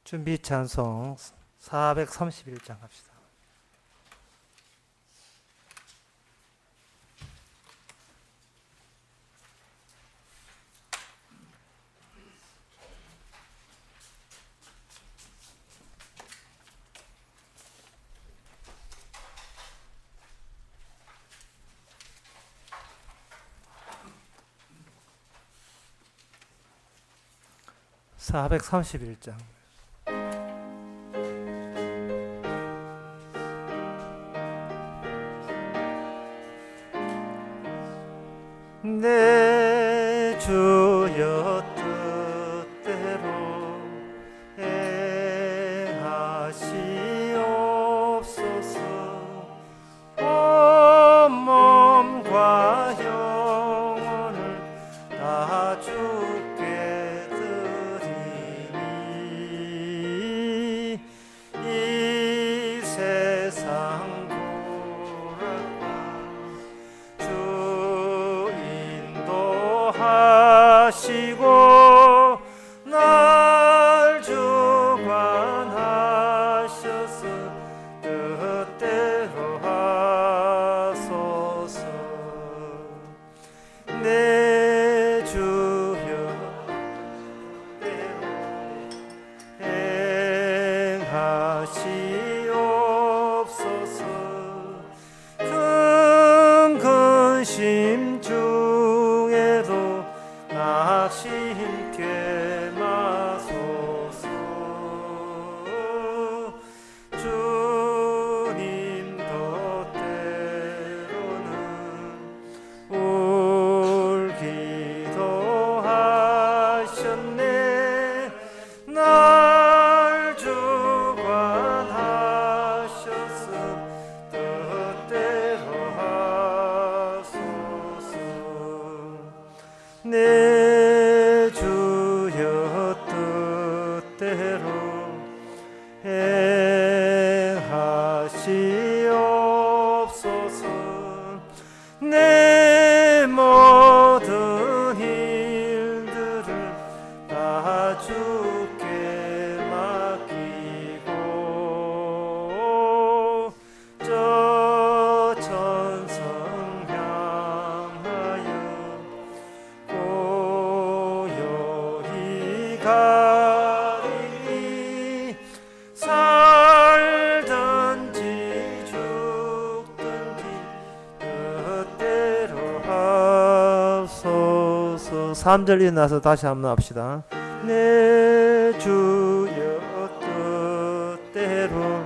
준비 찬송 431장 합시다. (431장) 내 주여 뜻대로 행하시옵소서. 온 몸과 영혼을 다 주께 드리니 이 세상 하시고 날 주관하셔서 뜻대로 하소서. 내 주여 행하시옵소서. 큰 근심 중에도 힘께 마소서. 주님도 때로는 울기도 하셨네. 날 주관하셔서 뜻대로 하소서. 내 주여 뜻대로 행하시옵소서. 내 모든 일들을 다 주께 맡기고 저 천성 향하여 고요히 가리니 살든지 죽든지 뜻대로 하소서. 3절 일어나서 다시 한번 합시다. 내 주여 뜻대로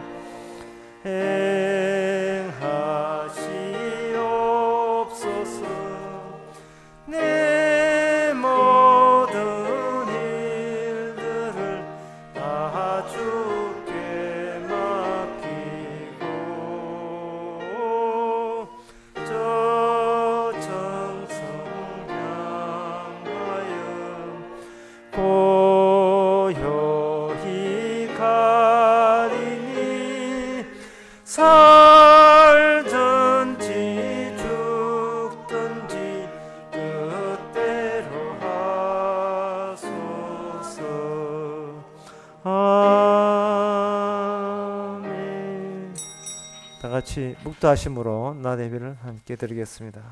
행하시옵소서. 내 모든 일들을 다 주께 맡기고 저 정성 향하여 고요히 가리니 살든지 죽든지 뜻대로 하소서. 아멘. 다 같이 묵도하심으로 나 예배를 함께 드리겠습니다.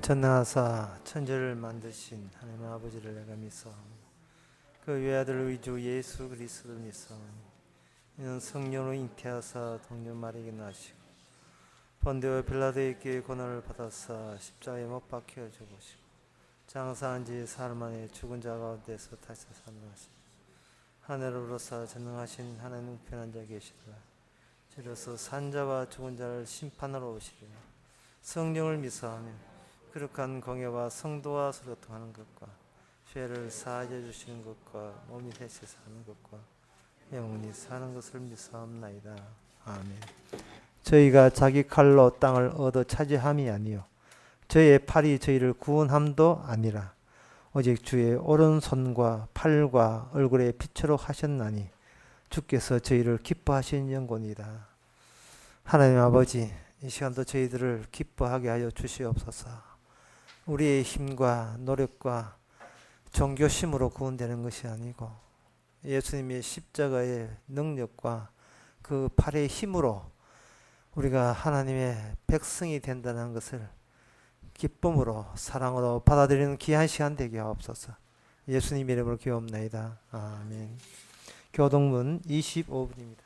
전능하사 천지를 만드신 하나님 아버지를 내가 믿사오니 그 외아들 우리 주 예수 그리스도를 믿사오니 이는 성령으로 잉태하사 동료 마리아에게 나시고 본디오 빌라도에게 고난을 받아사 십자가에 못 박혀 죽으시고 장사한 지 사흘 만에 죽은 자 가운데서 다시 살아나시고 하늘로부터 전능하신 하나님 편한 자 계시더라. 주로서 산자와 죽은 자를 심판하러 오시리라. 성령을 미사하며 거룩한 공예와 성도와 소통하는 것과 죄를 사하여 주시는 것과 몸이 대체 사는 것과 영원히 사는 것을 미사함나이다. 아멘. 저희가 자기 칼로 땅을 얻어 차지함이 아니요 저희의 팔이 저희를 구원함도 아니라 오직 주의 오른손과 팔과 얼굴에 빛으로 하셨나니 주께서 저희를 기뻐하신 영혼이다. 하나님 아버지, 이 시간도 저희들을 기뻐하게 하여 주시옵소서. 우리의 힘과 노력과 종교심으로 구원되는 것이 아니고 예수님의 십자가의 능력과 그 팔의 힘으로 우리가 하나님의 백성이 된다는 것을 기쁨으로 사랑으로 받아들이는 귀한 시간 되게 하옵소서. 예수님 이름으로 기도옵나이다. 아멘. 교동문 25분입니다.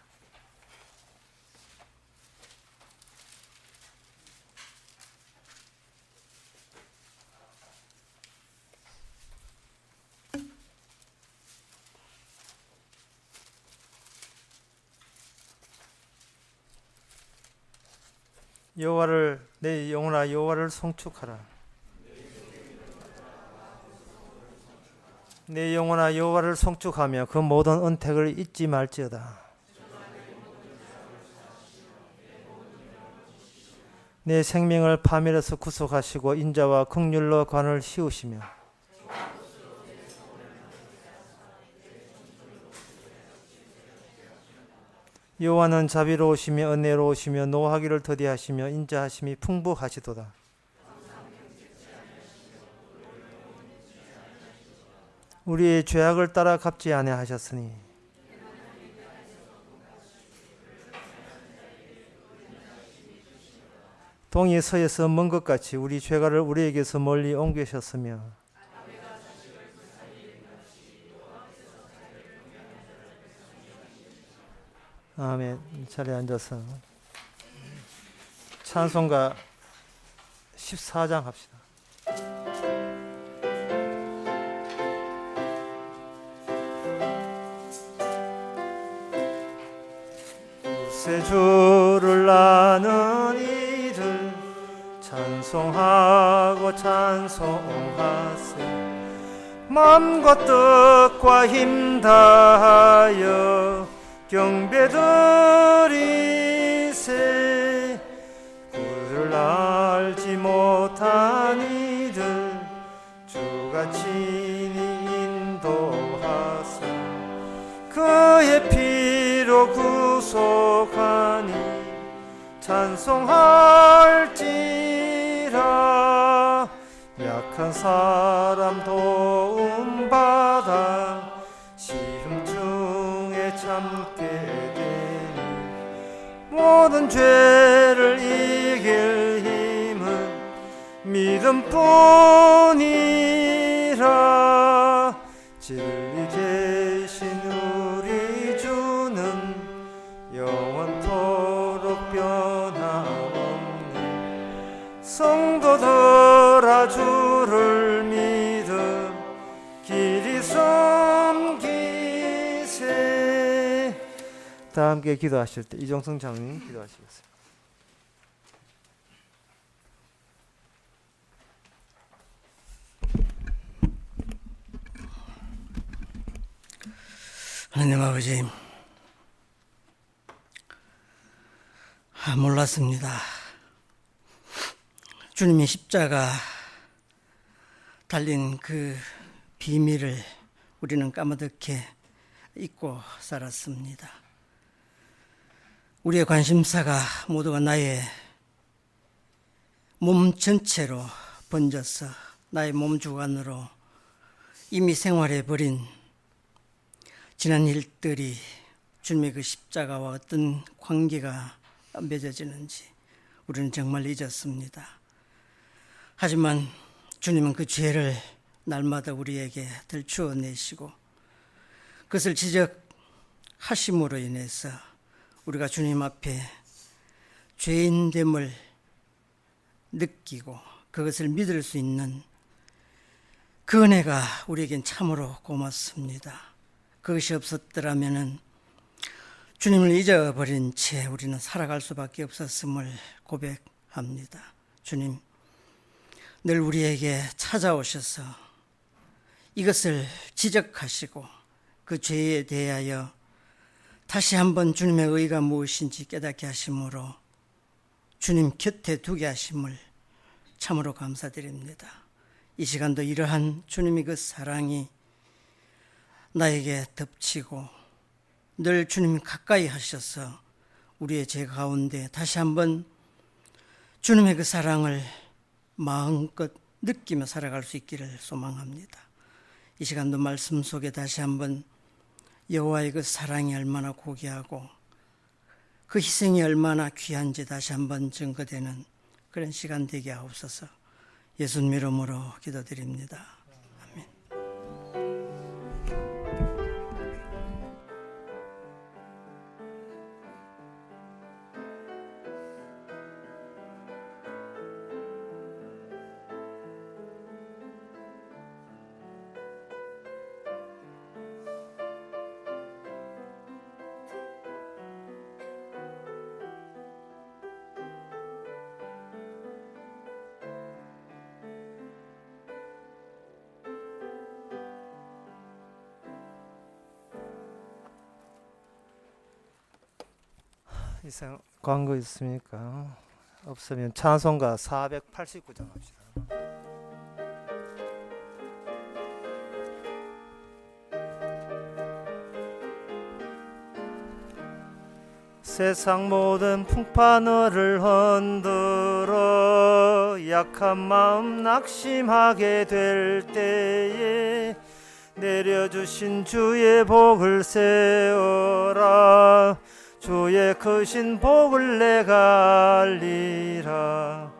여호와를 내 영혼아 여호와를 송축하라. 내 영혼아 여호와를 송축하며 그 모든 은택을 잊지 말지어다. 내 생명을 파멸에서 구속하시고 인자와 긍휼로 관을 씌우시며 여호와는 자비로우시며 은혜로우시며 노하기를 더디하시며 인자하심이 풍부하시도다. 우리의 죄악을 따라 갚지 아니하셨으니 동이 서에서 먼 것 같이 우리 죄가를 우리에게서 멀리 옮기셨으며 아멘. 자리에 앉아서 찬송가 14장 합시다. 구세주를 아는 이들 찬송하고 찬송하세. 마음과 뜻과 힘 다하여 경배드리세. 구를 알지 못한 이들 주가 친히 인도하사 그의 피로 구속하니 찬송할지라. 약한 사람 도움받아 시험 중에 참게 되니 모든 죄를 이길 힘은 믿음뿐이라. 진리 대신 우리 주는 영원토록 변함없네. 성도들아 주를 믿음 길이 섬기세. 다 함께 기도하실 때 이종성 장로님 기도하시겠습니다. 하나님 아버지, 몰랐습니다. 주님이 십자가 달린 그 비밀을 우리는 까마득히 잊고 살았습니다. 우리의 관심사가 모두가 나의 몸 전체로 번져서 나의 몸 주관으로 이미 생활해버린 지난 일들이 주님의 그 십자가와 어떤 관계가 맺어지는지 우리는 정말 잊었습니다. 하지만 주님은 그 죄를 날마다 우리에게 들추어내시고 그것을 지적하심으로 인해서 우리가 주님 앞에 죄인됨을 느끼고 그것을 믿을 수 있는 그 은혜가 우리에겐 참으로 고맙습니다. 그것이 없었더라면 주님을 잊어버린 채 우리는 살아갈 수밖에 없었음을 고백합니다. 주님, 늘 우리에게 찾아오셔서 이것을 지적하시고 그 죄에 대하여 다시 한번 주님의 의가 무엇인지 깨닫게 하심으로 주님 곁에 두게 하심을 참으로 감사드립니다. 이 시간도 이러한 주님의 그 사랑이 나에게 덮치고 늘 주님이 가까이 하셔서 우리의 죄 가운데 다시 한번 주님의 그 사랑을 마음껏 느끼며 살아갈 수 있기를 소망합니다. 이 시간도 말씀 속에 다시 한번 여호와의 그 사랑이 얼마나 고귀하고 그 희생이 얼마나 귀한지 다시 한번 증거되는 그런 시간 되게 하옵소서. 예수님 이름으로 기도드립니다. 아멘. 이상 광고 있습니까? 없으면 찬송가 489장 합시다. 세상 모든 풍파너를 흔들어 약한 마음 낙심하게 될 때에 내려주신 주의 복을 세워라. 주의 크신 복을 내가 알리라.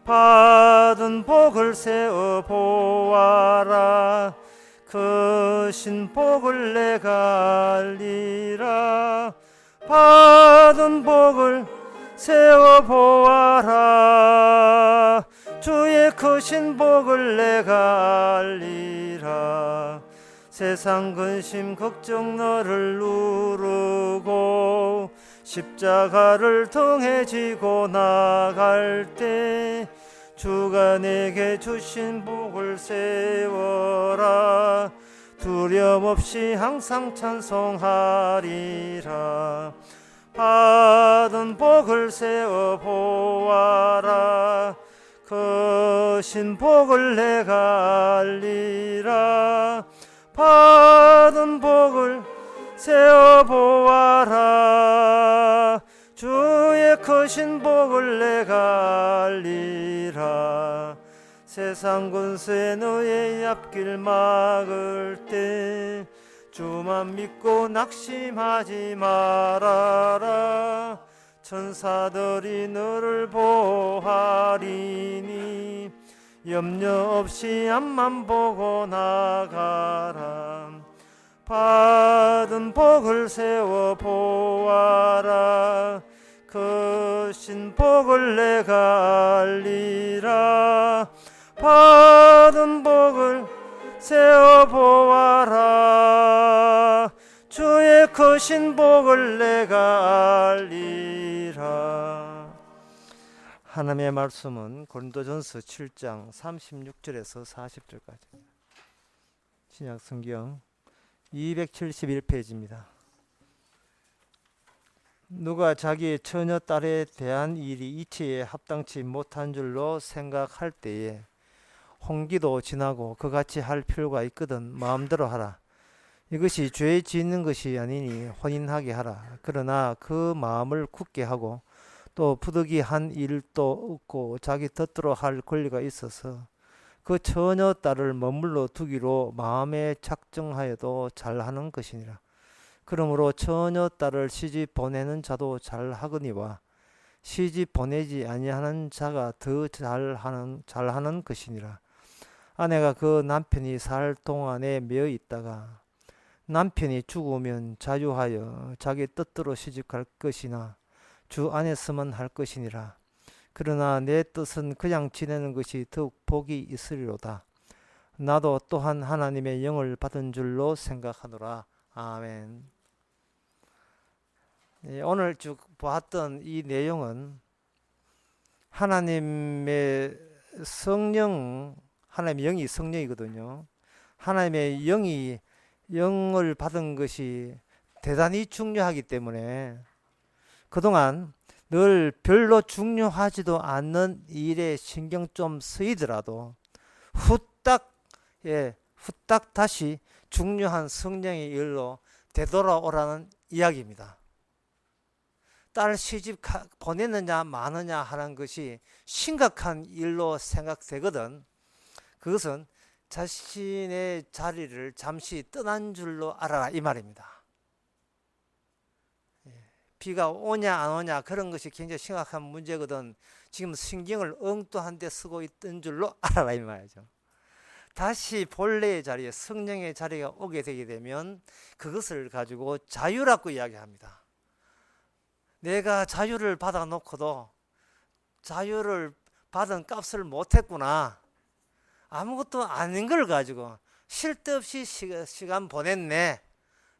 받은 복을 세워 보아라. 크신 복을 내가 알리라. 받은 복을 세워 보아라. 주의 크신 복을 내가 알리라. 세상 근심 걱정 너를 누르고 십자가를 등에 지고 나갈 때 주가 내게 주신 복을 세워라. 두려움 없이 항상 찬송하리라. 받은 복을 세워 보아라. 크신 복을 내가 알리라. 받은 복을 세워 보아라. 주의 크신 복을 내가 알리라. 세상 군세 너의 앞길 막을 때 주만 믿고 낙심하지 말아라. 천사들이 너를 보호하리니 염려 없이 앞만 보고 나가라. 받은 복을 세워 보아라. 크신 복을 내가 알리라. 받은 복을 세워 보아라. 주의 크신 복을 내가 알리라. 하나님의 말씀은 고린도전서 7장 36절에서 40절까지입니다. 신약 성경 271페이지입니다. 누가 자기의 처녀 딸에 대한 일이 이치에 합당치 못한 줄로 생각할 때에 홍기도 지나고 그같이 할 필요가 있거든 마음대로 하라. 이것이 죄 짓는 것이 아니니 혼인하게 하라. 그러나 그 마음을 굳게 하고 또 부득이한 일도 없고 자기 뜻대로 할 권리가 있어서 그 처녀 딸을 머물러 두기로 마음에 작정하여도 잘하는 것이니라. 그러므로 처녀 딸을 시집 보내는 자도 잘하거니와 시집 보내지 아니하는 자가 더 잘하는 것이니라. 아내가 그 남편이 살 동안에 매어 있다가 남편이 죽으면 자유하여 자기 뜻대로 시집갈 것이나 주 안에서만 할 것이니라. 그러나 내 뜻은 그냥 지내는 것이 더욱 복이 있으리로다. 나도 또한 하나님의 영을 받은 줄로 생각하노라. 아멘. 오늘 쭉 보았던 이 내용은 하나님의 성령, 하나님의 영이 성령이거든요. 하나님의 영을 받은 것이 대단히 중요하기 때문에 그동안 늘 별로 중요하지도 않는 일에 신경 좀 쓰이더라도 후딱 다시 중요한 성령의 일로 되돌아오라는 이야기입니다. 딸 시집 보냈느냐 마느냐 하는 것이 심각한 일로 생각되거든. 그것은 자신의 자리를 잠시 떠난 줄로 알아라 이 말입니다. 비가 오냐 안 오냐 그런 것이 굉장히 심각한 문제거든. 지금 신경을 엉뚱한 데 쓰고 있던 줄로 알아라 이 말이죠. 다시 본래의 자리에 성령의 자리가 오게 되게 되면 그것을 가지고 자유라고 이야기합니다. 내가 자유를 받아 놓고도 자유를 받은 값을 못했구나, 아무것도 아닌 걸 가지고 쉴 데 없이 시간 보냈네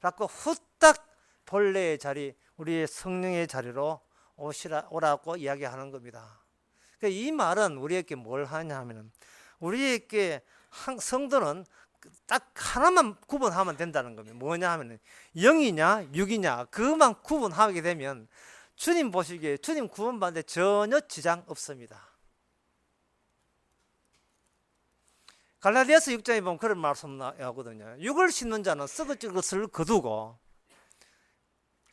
라고 후딱 본래의 자리, 우리의 성령의 자리로 오라고 이야기하는 겁니다. 이 말은 우리에게 뭘 하냐 하면, 우리에게 성도는 딱 하나만 구분하면 된다는 겁니다. 뭐냐 하면 영이냐 육이냐 그것만 구분하게 되면 주님 보시기에 주님 구원받는데 전혀 지장 없습니다. 갈라디아서 6장에 보면 그런 말씀 나오거든요. 육을 신는 자는 썩어질 것을 거두고,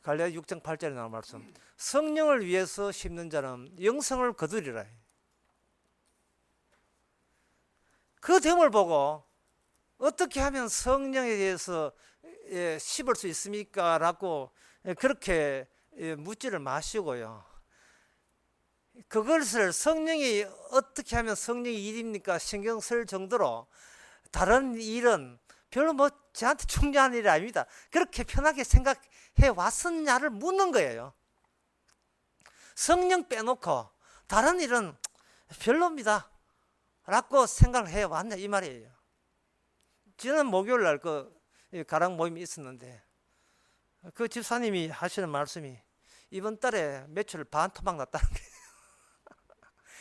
갈라디아 6장 8절에 나온 말씀, 성령을 위해서 심는 자는 영성을 거두리라. 그 됨을 보고 어떻게 하면 성령에 대해서 씹을 수 있습니까? 라고 그렇게 묻지를 마시고요. 그것을 성령이 어떻게 하면 성령의 일입니까? 신경 쓸 정도로 다른 일은 별로 저한테 중요한 일이 아닙니다. 그렇게 편하게 생각해 왔었냐를 묻는 거예요. 성령 빼놓고 다른 일은 별로입니다 라고 생각을 해 왔냐 이 말이에요. 지난 목요일 날 가랑 모임이 있었는데 그 집사님이 하시는 말씀이 이번 달에 매출 반토막 났다는 거예요.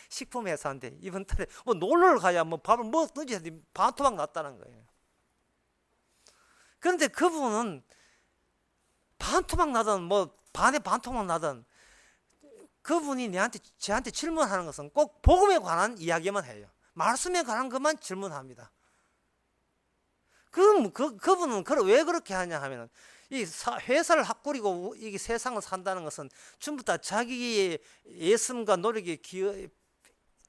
식품 회사인데 이번 달에 놀러를 가야 밥을 먹든지 반토막 났다는 거예요. 그런데 그분은 반토막 나든 반에 반토막 나든 그분이 저한테 질문하는 것은 꼭 복음에 관한 이야기만 해요. 말씀에 관한 것만 질문합니다. 그럼 그분은 왜 그렇게 하냐 하면은 이 회사를 꾸리고 이 세상을 산다는 것은 전부 다 자기의 예심과 노력에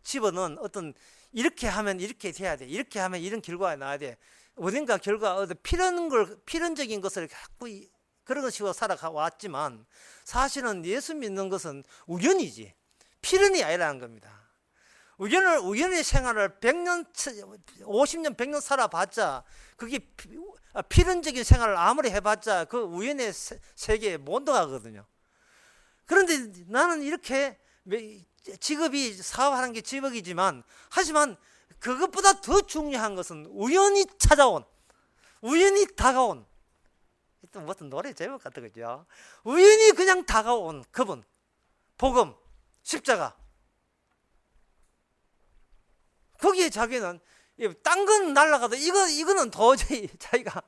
집어넣은 어떤, 이렇게 하면 이렇게 돼야 돼, 이렇게 하면 이런 결과가 나와야 돼, 어딘가 필연적인 것을 갖고 그런 식으로 살아왔지만 사실은 예수 믿는 것은 우연이지 필연이 아니라는 겁니다. 우연의 생활을 100년, 50년, 100년 살아봤자 그게 필연적인 생활을 아무리 해봤자 그 우연의 세계에 못 들어가거든요. 그런데 나는 이렇게 직업이 사업하는 게 직업이지만 하지만 그것보다 더 중요한 것은 우연히 찾아온, 우연히 다가온, 또 무슨 노래 제목 같은 거죠. 우연히 그냥 다가온 그분, 복음, 십자가. 거기에 자기는 딴 건 날아가도 이거는 도저히 자기가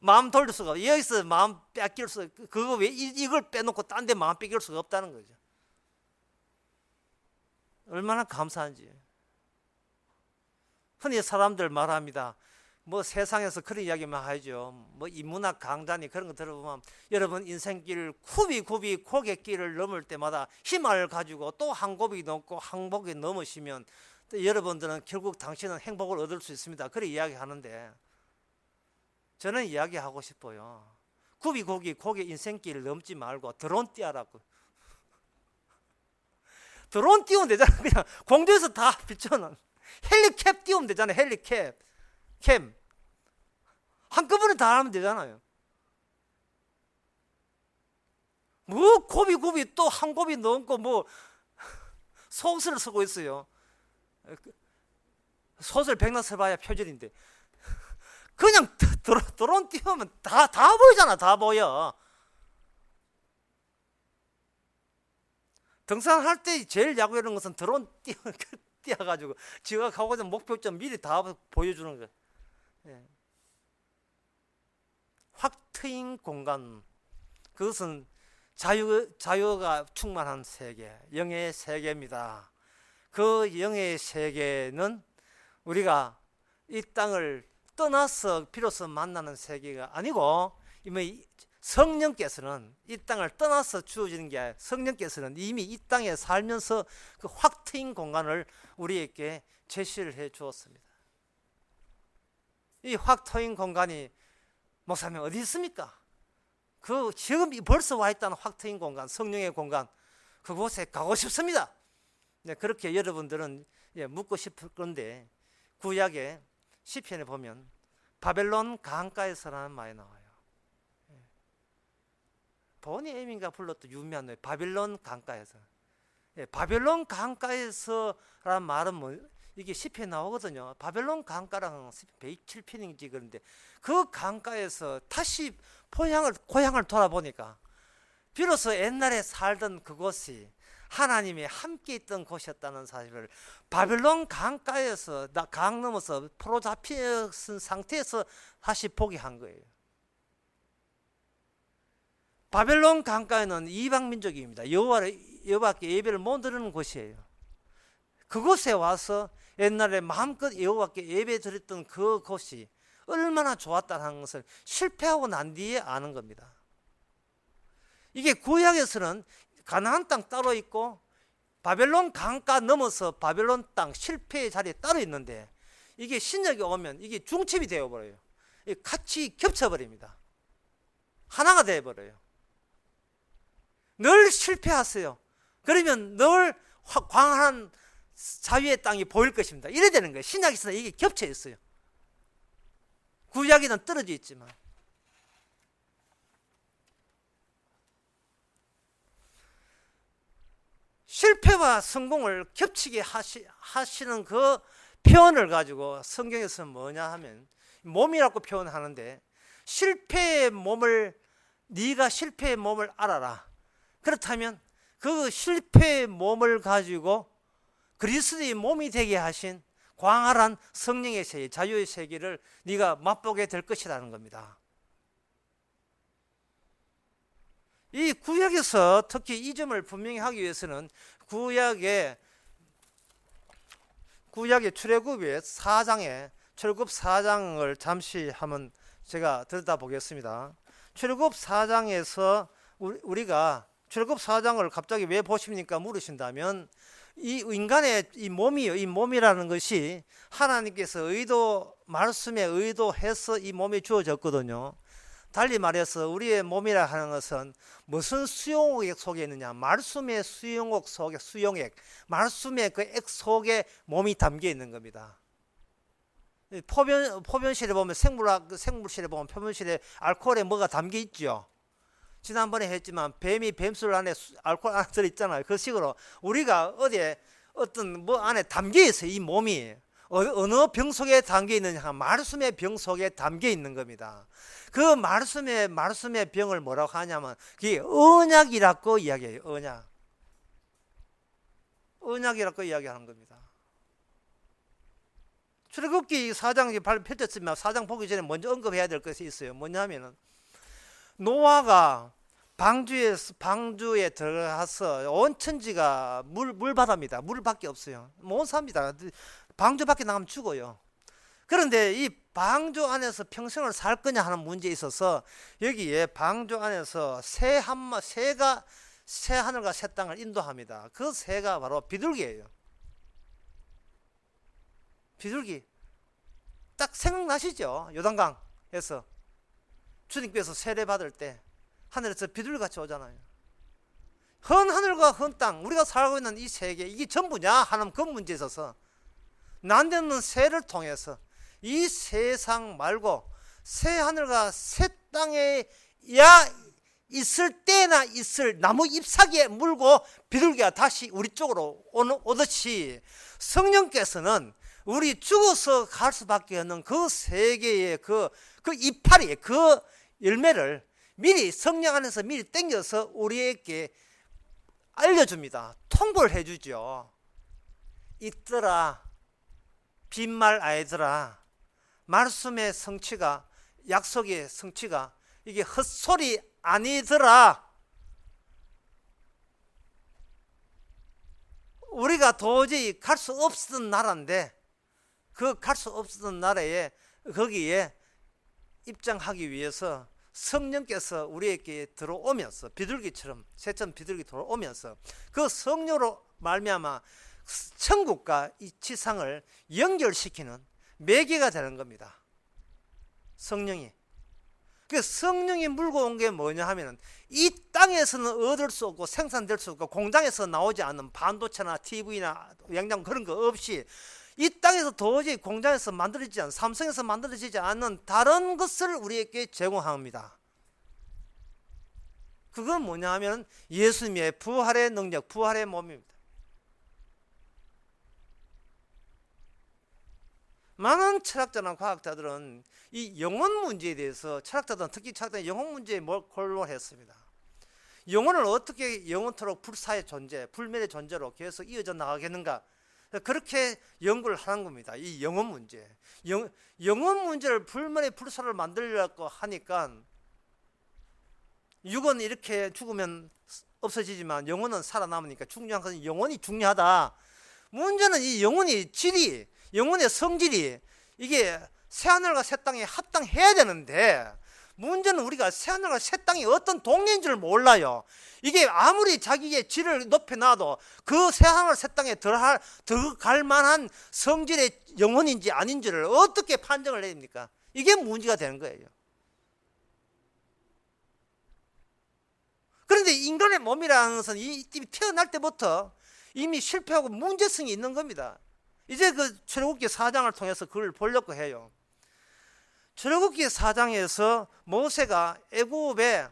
마음 돌릴 수가 없어. 여기서 마음 뺏길 수, 그거 왜 이걸 빼놓고 딴 데 마음 뺏길 수가 없다는 거죠. 얼마나 감사한지. 흔히 사람들 말합니다. 세상에서 그런 이야기만 하죠. 인문학 강단이 그런 거 들어보면 여러분 인생길 굽이 고갯길을 넘을 때마다 힘을 가지고 또 한 곱이 넘고 한 곱이 넘으시면 또 여러분들은 결국 당신은 행복을 얻을 수 있습니다. 그렇게 이야기하는데 저는 이야기하고 싶어요. 굽이 고개 인생길을 넘지 말고 드론 띄우라고. 드론 띄우면 되잖아. 그냥 공중에서 다 비춰는 헬리캡 띄우면 되잖아요. 헬리캡 캠 한꺼번에 다 하면 되잖아요. 곱이 또 한 곱이 넘고 소설을 쓰고 있어요. 소설 백나 써봐야 표절인데 그냥 드론 띄우면 다 보이잖아. 다 보여. 등산할 때 제일 야구하는 것은 드론 띄어가지고 지가 가고자 하는 목표점 미리 다 보여주는 거예요. 예. 확 트인 공간, 그것은 자유가 충만한 세계, 영의 세계입니다. 그 영의 세계는 우리가 이 땅을 떠나서 비로소 만나는 세계가 아니고, 이미 성령께서는 이 땅을 떠나서 주어지는 게 아니라 성령께서는 이미 이 땅에 살면서 그 확 트인 공간을 우리에게 제시를 해 주었습니다. 이 확 트인 공간이 목사님 어디 있습니까? 그 지금 벌써 와 있다는 확 트인 공간, 성령의 공간, 그곳에 가고 싶습니다. 네, 그렇게 여러분들은 묻고 싶을 건데, 구약의 시편에 보면 바벨론 강가에서라는 말이 나와요. 보니 에민가 불렀던 유명한 노래, 바벨론 강가에서. 바벨론 강가에서라는 말은 뭐 이게 시편에 나오거든요. 바벨론 강가라는 시편 107편인지 그런데 그 강가에서 다시 고향을 돌아보니까 비로소 옛날에 살던 그곳이 하나님이 함께 있던 곳이었다는 사실을 바벨론 강가에서, 강 넘어서 포로 잡힌 상태에서 다시 보게 한 거예요. 바벨론 강가에는 이방 민족입니다. 여호와께 예배를 못 드리는 곳이에요. 그곳에 와서 옛날에 마음껏 여호와께 예배 드렸던 그 곳이 얼마나 좋았다는 것을 실패하고 난 뒤에 아는 겁니다. 이게 구약에서는 가나안 땅 따로 있고 바벨론 강가 넘어서 바벨론 땅 실패의 자리에 따로 있는데, 이게 신약에 오면 이게 중첩이 되어버려요. 같이 겹쳐버립니다. 하나가 되어버려요. 늘 실패하세요. 그러면 늘 광활한 자유의 땅이 보일 것입니다. 이래 되는 거예요. 신약에서는 이게 겹쳐 있어요. 구약에는 떨어져 있지만. 실패와 성공을 겹치게 하시는 그 표현을 가지고 성경에서는 뭐냐 하면, 몸이라고 표현하는데, 네가 실패의 몸을 알아라. 그렇다면 그 실패의 몸을 가지고 그리스도의 몸이 되게 하신 광활한 성령의 세계, 자유의 세계를 네가 맛보게 될 것이라는 겁니다. 이 구약에서 특히 이 점을 분명히 하기 위해서는 구약의 출애굽의 4장에 출애굽 4장을 잠시 한번 제가 들여다보겠습니다. 출애굽 4장에서 우리가 출애굽 4장을 갑자기 왜 보십니까 물으신다면, 이 인간의 이 몸이라는 것이 하나님께서 말씀에 의도해서 이 몸이 주어졌거든요. 달리 말해서 우리의 몸이라 하는 것은 무슨 수용액 속에 있느냐, 말씀의 수용액 속에, 말씀의 그 액 속에 몸이 담겨 있는 겁니다. 포변실에 보면 생물실에 보면 표면실에 알코올에 뭐가 담겨 있죠. 지난번에 했지만 뱀이 뱀술 안에 알코올 안에 들어있잖아요. 그 식으로 우리가 어떤 뭐 안에 담겨 있어요. 이 몸이 어느 병 속에 담겨 있느냐, 말씀의 병 속에 담겨 있는 겁니다. 그 말씀의 병을 뭐라고 하냐면 그게 언약이라고 이야기해요. 언약이라고 이야기하는 겁니다. 출애굽기 4장 펼쳤지만 4장 보기 전에 먼저 언급해야 될 것이 있어요. 뭐냐면은 노아가 방주에 들어가서 온 천지가 물바다입니다. 물밖에 없어요. 못 삽니다. 방주 밖에 나가면 죽어요. 그런데 이 방주 안에서 평생을 살 거냐 하는 문제에 있어서 여기에 방주 안에서 새 하늘과 새 땅을 인도합니다. 그 새가 바로 비둘기예요. 비둘기 딱 생각나시죠? 요단강에서 주님께서 세례받을 때 하늘에서 비둘기같이 오잖아요. 헌 하늘과 헌 땅, 우리가 살고 있는 이 세계, 이게 전부냐 하는 그 문제에 있어서 난되는 새를 통해서 이 세상 말고 새 하늘과 새 땅에 있을 때나 있을 나무 잎사귀에 물고 비둘기가 다시 우리 쪽으로 오듯이 성령께서는 우리 죽어서 갈 수밖에 없는 그 세계의 그 이파리, 그 열매를 미리 성령 안에서 미리 땡겨서 우리에게 알려줍니다. 통보를 해주죠. 있더라, 빈말 아니더라. 말씀의 성취가, 약속의 성취가 이게 헛소리 아니더라. 우리가 도저히 갈 수 없었던 나라인데 그 갈 수 없었던 나라에 거기에 입장하기 위해서 성령께서 우리에게 들어오면서 비둘기처럼 새처럼 비둘기 들어오면서 그 성령으로 말미암아 천국과 이 지상을 연결시키는 매개가 되는 겁니다. 성령이. 그 성령이 물고 온 게 뭐냐 하면은 이 땅에서는 얻을 수 없고 생산될 수 없고 공장에서 나오지 않는 반도체나 TV나 냉장고 그런 거 없이 이 땅에서 도저히 공장에서 만들어지지 않는, 삼성에서 만들어지지 않는 다른 것을 우리에게 제공합니다. 그건 뭐냐 하면 예수님의 부활의 능력, 부활의 몸입니다. 많은 철학자나 과학자들은 이 영혼 문제에 대해서 철학자들은 특히 철학자들은 영혼 문제에 골몰했습니다. 영혼을 어떻게 영원토록 불사의 존재, 불멸의 존재로 계속 이어져 나가겠는가, 그렇게 연구를 하는 겁니다. 이 영혼 문제, 영혼 문제를 불멸의 불사를 만들려고 하니까 육은 이렇게 죽으면 없어지지만 영혼은 살아남으니까 중요한 것은 영혼이 중요하다. 문제는 이 영혼의 질이, 영혼의 성질이 이게 새하늘과 새 땅에 합당해야 되는데 문제는 우리가 새하늘과 새 땅이 어떤 동네인 줄 몰라요. 이게 아무리 자기의 질을 높여놔도 그 새하늘 새 땅에 들어갈 만한 성질의 영혼인지 아닌지를 어떻게 판정을 해야 됩니까? 이게 문제가 되는 거예요. 그런데 인간의 몸이라는 것은 이미 태어날 때부터 이미 실패하고 문제성이 있는 겁니다. 이제 그 출애굽기 4장을 통해서 그걸 보려고 해요. 출애굽기 4장에서 모세가 애굽으로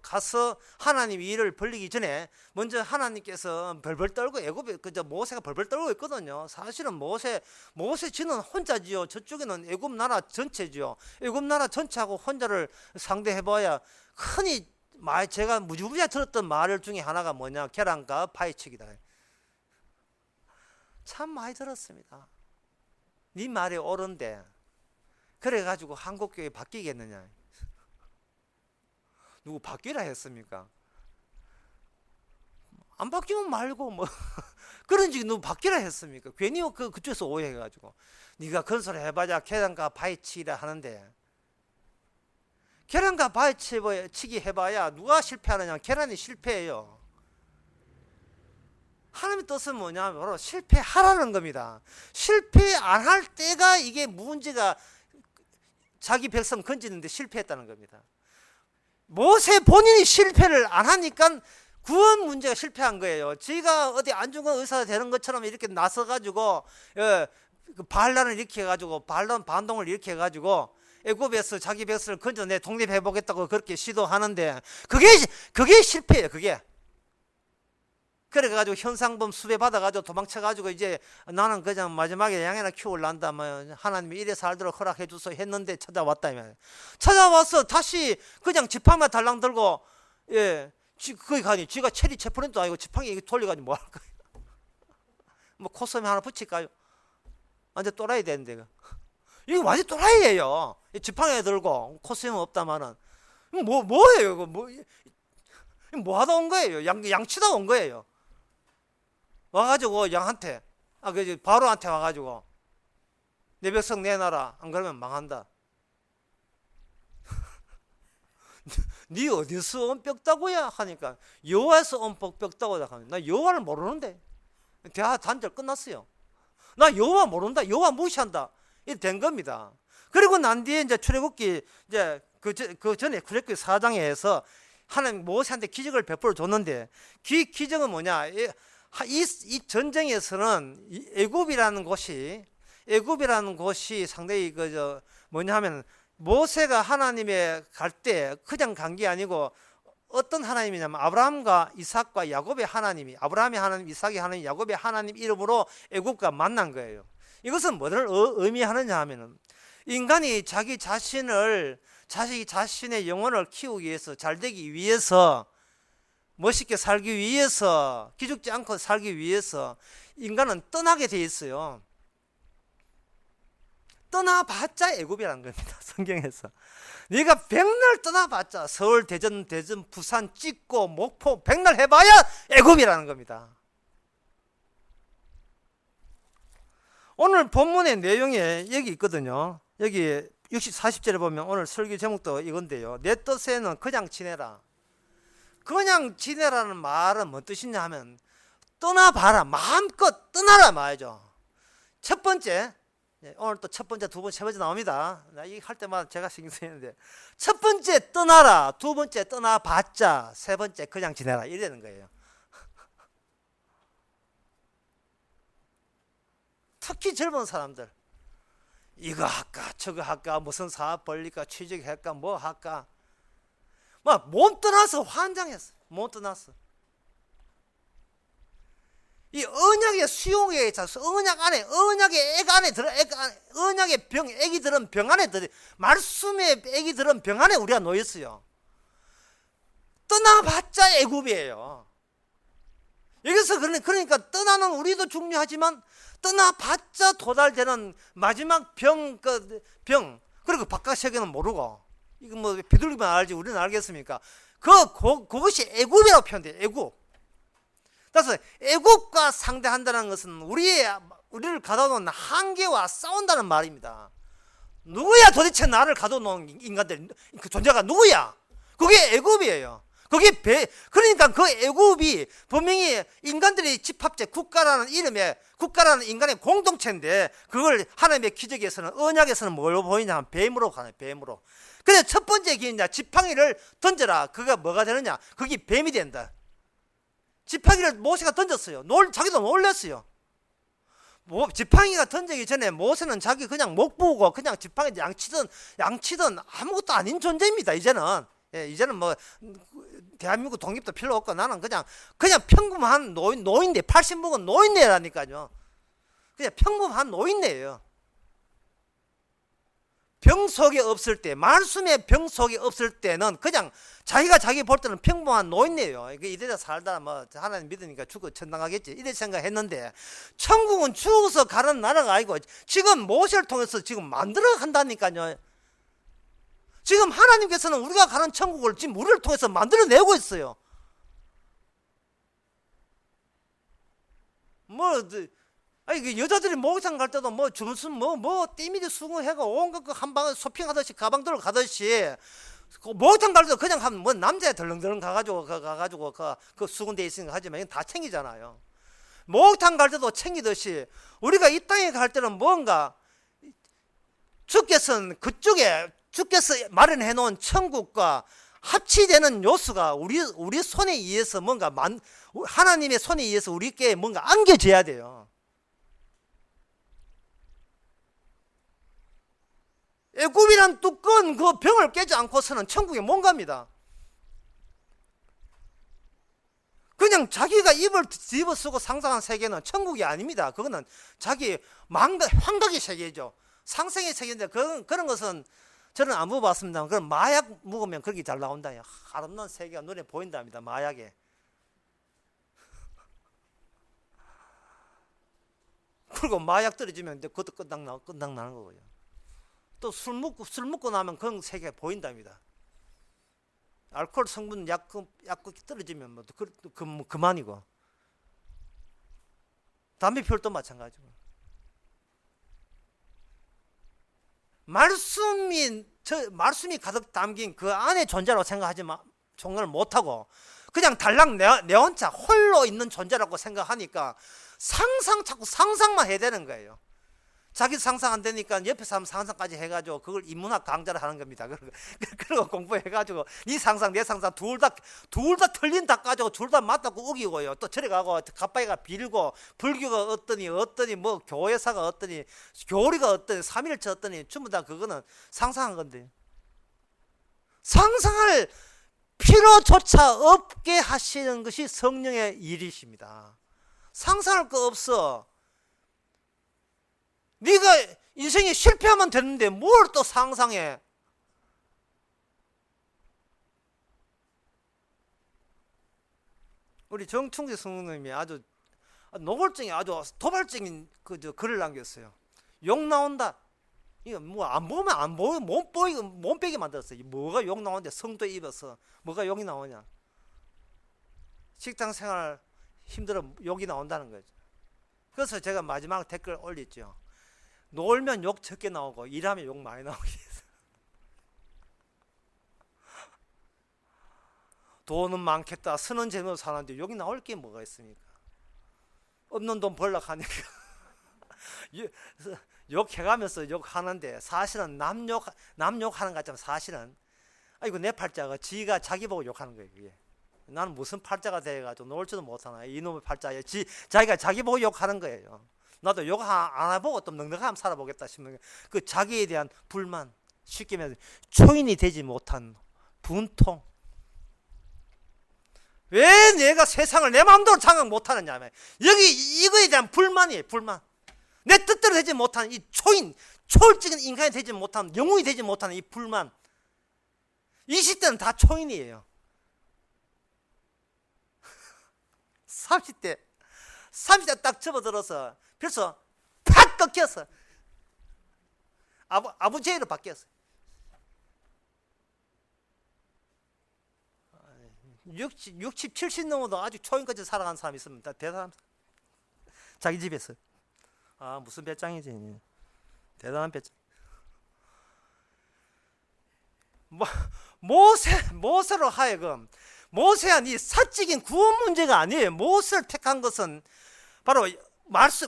가서 하나님 일을 벌리기 전에 먼저 하나님께서 벌벌 떨고 모세가 벌벌 떨고 있거든요. 사실은 모세 지는 혼자지요. 저쪽에는 애굽 나라 전체지요. 애굽 나라 전체하고 혼자를 상대해봐야 흔히 제가 무지무지하게 들었던 말 중에 하나가 뭐냐, 계란과 파헤치기다. 참 많이 들었습니다. 네 말이 옳은데 그래가지고 한국교회 바뀌겠느냐. 누구 바뀌라 했습니까? 안 바뀌면 말고 뭐 그런지 누구 바뀌라 했습니까? 괜히 그쪽에서 오해해가지고 네가 그런 소리 해봐야 계란과 파헤치기라 하는데, 계란과 파헤치기 해봐야 누가 실패하느냐? 계란이 실패해요. 하나님의 뜻은 뭐냐면 바로 실패하라는 겁니다. 실패 안 할 때가 이게 문제가, 자기 백성 건지는데 실패했다는 겁니다. 모세 본인이 실패를 안 하니까 구원 문제가 실패한 거예요. 지가 어디 안중근 의사가 되는 것처럼 이렇게 나서가지고 반란을 일으켜가지고 반동을 일으켜가지고 애굽에서 자기 백성을 건져내 독립해보겠다고 그렇게 시도하는데 그게 실패예요. 그게. 그래가지고 현상범 수배 받아가지고 도망쳐가지고 이제 나는 그냥 마지막에 양이나 키울란다, 뭐 하나님이 이래 살도록 허락해 주소 했는데 찾아왔다. 찾아와서 다시 그냥 지팡이만 달랑 들고, 거기 가니 쥐가 체리 체포렌도 아니고 지팡이 돌려가지고 뭐 할까요? 뭐 코스염 하나 붙일까요? 완전 또라이 되는데 이거 완전 또라이예요. 지팡이 들고 코스염은 없다마는 뭐예요 이거? 뭐 하다 온 거예요? 양치다 온 거예요. 와가지고 양한테, 바로한테 와가지고 내 백성 내놔라, 안 그러면 망한다. 네 어디서 온 뼈다고야 하니까 여호와에서 온 뼈다고야 하니까 나 여호와를 모르는데. 대화 단절 끝났어요. 나 여호와 모른다, 여호와 무시한다, 이렇게 된 겁니다. 그리고 난 뒤에 이제 출애굽기 이제 그 전에 출애굽기 4장에서 하나님 모세한테 기적을 베풀어 줬는데, 기적은 뭐냐? 이 전쟁에서는 애굽이라는 곳이 상당히 뭐냐 하면 모세가 하나님의 갈 때 그냥 간 게 아니고 어떤 하나님이냐면 아브라함과 이삭과 야곱의 하나님이, 아브라함의 하나님, 이삭의 하나님, 야곱의 하나님 이름으로 애굽과 만난 거예요. 이것은 뭐를 의미하느냐 하면은 인간이 자기 자신을 자식이 자신의 영혼을 키우기 위해서, 잘 되기 위해서, 멋있게 살기 위해서, 기죽지 않고 살기 위해서 인간은 떠나게 돼 있어요. 떠나봤자 애굽이라는 겁니다. 성경에서. 네가 백날 떠나봤자 서울, 대전, 부산 찍고 목포 백날 해봐야 애굽이라는 겁니다. 오늘 본문의 내용에 여기 있거든요. 여기 40절에 보면 오늘 설교 제목도 이건데요. 내 뜻에는 그냥 지내라. 그냥 지내라는 말은 뭔 뜻이냐 하면 떠나봐라. 마음껏 떠나라 말이죠. 첫 번째, 오늘 또 첫 번째, 두 번째, 세 번째 나옵니다. 이 할 때마다 제가 신경 쓰이는데, 첫 번째 떠나라, 두 번째 떠나봤자, 세 번째 그냥 지내라, 이러는 거예요. 특히 젊은 사람들, 이거 할까 저거 할까, 무슨 사업 벌릴까, 취직할까, 뭐 할까, 막 몸 떠나서 환장했어. 몸 떠났어. 이 언약의 수용에 있어서 언약 안에, 언약의 액 안에 들어, 언약의 병, 애기들은 병 안에 들어, 말씀의 애기들은 병 안에 우리가 놓였어요. 떠나봤자 애굽이에요. 여기서 그러니까 떠나는 우리도 중요하지만 떠나봤자 도달되는 마지막 병, 그리고 바깥 세계는 모르고, 이거 뭐 비둘기만 알지 우리는 알겠습니까? 그것이 애굽이라고 표현돼요. 애굽. 그래서 애국과 상대한다는 것은 우리를 가둬놓은 한계와 싸운다는 말입니다. 누구야 도대체 나를 가둬놓은 인간들, 그 존재가 누구야? 그게 애국이에요. 그러니까 그 애국이 분명히 인간들의 집합체, 국가라는 이름에, 국가라는 인간의 공동체인데, 그걸 하나님의 기적에서는, 언약에서는 뭘로 보이냐 하면 뱀으로 가네, 뱀으로. 그래서 첫 번째 기회냐, 지팡이를 던져라. 그가 뭐가 되느냐? 그게 뱀이 된다. 지팡이를 모세가 던졌어요. 자기도 놀랐어요. 지팡이가 던지기 전에 모세는 자기 그냥 목 부고 그냥 지팡이 양치던 아무것도 아닌 존재입니다. 이제는 뭐 대한민국 독립도 필요 없고 나는 그냥 평범한 노인네, 80 먹은 노인네라니까요. 그냥 평범한 노인네예요. 병 속에 없을 때, 말씀의 병 속에 없을 때는 그냥 자기 볼 때는 평범한 노인네요. 이래서 살다 뭐 하나님 믿으니까 죽어 천당 가겠지, 이래 생각했는데, 천국은 죽어서 가는 나라가 아니고 지금 모세를 통해서 지금 만들어 간다니까요. 지금 하나님께서는 우리가 가는 천국을 지금 우리를 통해서 만들어내고 있어요. 그 여자들이 목욕탕 갈 때도 무슨 띠미디 수공해가 온갖 한 방에 쇼핑하듯이 가방 들어 가듯이, 목욕탕 갈 때도 그냥 남자애 덜렁덜렁 가가지고 그 수건돼 있으니까 하지만 이건 다 챙기잖아요. 목욕탕 갈 때도 챙기듯이 우리가 이 땅에 갈 때는 뭔가 주께서 마련해 놓은 천국과 합치되는 요소가 우리 손에 의해서 하나님의 손에 의해서 우리께 뭔가 안겨져야 돼요. 애굽이란 두꺼운 그 병을 깨지 않고서는 천국에 못 갑니다. 그냥 자기가 입을 뒤집어 쓰고 상상한 세계는 천국이 아닙니다. 그거는 자기 환각의 세계죠. 상생의 세계인데 그런 것은 저는 안 먹어봤습니다. 그럼 마약 먹으면 그렇게 잘 나온다. 아름다운 세계가 눈에 보인답니다. 마약에. 그리고 마약 떨어지면 그것도 끝나는 거고요. 또 술 먹고 나면 그런 세계가 보인답니다. 알코올 성분 약국 떨어지면 그만이고, 담배 피울 때 마찬가지고. 말씀이 가득 담긴 그 안에 존재라고 생각하지만 존재를 못하고 그냥 달랑 내 혼자 홀로 있는 존재라고 생각하니까 자꾸 상상만 해야 되는 거예요. 자기 상상 안 되니까 옆에 사람 상상까지 해가지고 그걸 인문학 강좌를 하는 겁니다. 그리고 공부해가지고 네 상상 내 상상 둘 다 틀린다 가지고 둘 다 맞다고 우기고요. 또 저리 가고 가빠이가 빌고, 불교가 어떠니 뭐 교회사가 어떠니 교리가 어떠니 삼일체 어떠니 전부 다 그거는 상상한 건데, 상상할 필요조차 없게 하시는 것이 성령의 일이십니다. 상상할 거 없어. 네가 인생에 실패하면 되는데 뭘 또 상상해? 우리 정충재 성우님이 아주 노골적인 아주 도발적인 글을 남겼어요. 욕 나온다. 이거 뭐 안 보면 안 보면 몸 빼게 만들었어요. 뭐가 욕 나오는데 성도 입어서 뭐가 욕이 나오냐. 식당 생활 힘들어 욕이 나온다는 거죠. 그래서 제가 마지막 댓글 올렸죠. 놀면 욕 적게 나오고 일하면 욕 많이 나오게 해서. 돈은 많겠다. 쓰는 재능으로 사는데 욕이 나올 게 뭐가 있습니까? 없는 돈 벌려고 하니까 욕해가면서 욕하는데 사실은 남 욕하는 것 같지만 사실은 아이고 내 팔자가 지가 자기 보고 욕하는 거예요. 그게. 나는 무슨 팔자가 돼가지고 놀지도 못하나 이놈의 팔자에 자기가 자기 보고 욕하는 거예요. 나도 욕 안 해보고 또 넉넉하면 살아보겠다 싶은 그 자기에 대한 불만, 쉽게 말해서 초인이 되지 못한 분통. 왜 내가 세상을 내 마음대로 장악 못하느냐. 여기 이거에 대한 불만이에요. 불만. 내 뜻대로 되지 못하는 이 초월적인 인간이 되지 못하는, 영웅이 되지 못하는 이 불만. 20대는 다 초인이에요. 30대 딱 접어들어서 벌써 팍 꺾였어. 아부제로 바뀌었어. 60, 70 넘어도 아직 초인까지 살아가는 사람이 있습니다. 대단한 자기 집에서. 아 무슨 배짱이지. 대단한 배짱. 모세로 하여금 모세야 네 사적인 구원 문제가 아니에요. 모세를 택한 것은 바로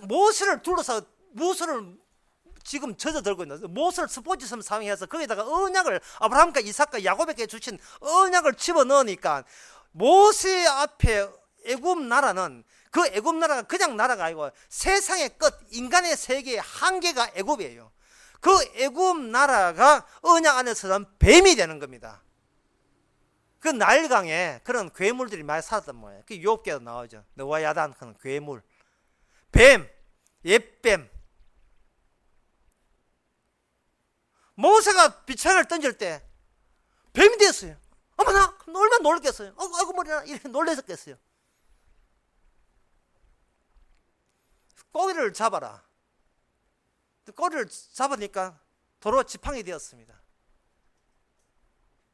모세를 둘러서 모세를 지금 젖어들고 있는 모세를 스포츠섬 사용해서 거기다가 언약을 아브라함과 이삭과 야곱에게 주신 언약을 집어넣으니까 모세 앞에 애굽 나라는 그 애굽 나라가 그냥 나라가 아니고 세상의 끝 인간의 세계의 한계가 애굽이에요. 그 애굽 나라가 언약 안에서는 뱀이 되는 겁니다. 그 나일강에 그런 괴물들이 많이 살았단 말이에요. 그 욥기에도 나오죠. 너와 야단 그런 괴물, 뱀, 옛뱀. 모세가 비창을 던질 때 뱀이 됐어요. 어머나 얼마나 놀랐겠어요. 아이고 머리나 이렇게 놀랐겠어요. 꼬리를 잡아라. 꼬리를 잡으니까 도로 지팡이 되었습니다.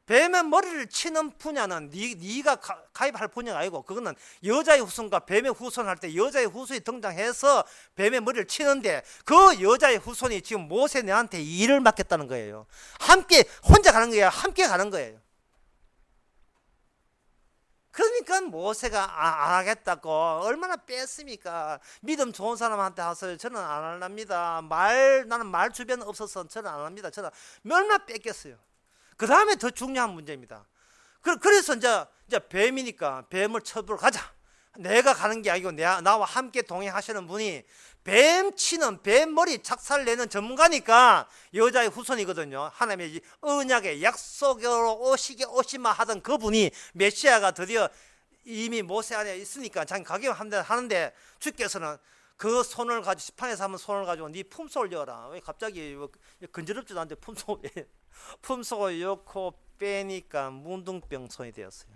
뱀의 머리를 치는 분야는 네가 가입할 분야가 아니고 그거는 여자의 후손과 뱀의 후손 할 때 여자의 후손이 등장해서 뱀의 머리를 치는데 그 여자의 후손이 지금 모세 내한테 일을 맡겼다는 거예요. 함께 혼자 가는 거예요. 함께 가는 거예요. 그러니까 모세가 안 하겠다고 얼마나 뺐습니까? 믿음 좋은 사람한테 하세요. 저는 안 할랍니다. 나는 말 주변 없어서 저는 안 합니다. 저는 얼마나 뺐겠어요. 그 다음에 더 중요한 문제입니다. 그래서 이제 뱀이니까 뱀을 쳐보러 가자. 내가 가는 게 아니고 나와 함께 동행하시는 분이 뱀 치는 뱀 머리 작살내는 전문가니까 여자의 후손이거든요. 하나님의 언약의 약속으로 오시마 하던 그분이 메시아가 드디어 이미 모세 안에 있으니까 자기 가기만 하는데 주께서는 그 손을 가지고 지팡이에서 한번 손을 가지고 네 품속을 열어라. 왜 갑자기 근지럽지도 않는데 품속을 넣고 빼니까 문둥병 손이 되었어요.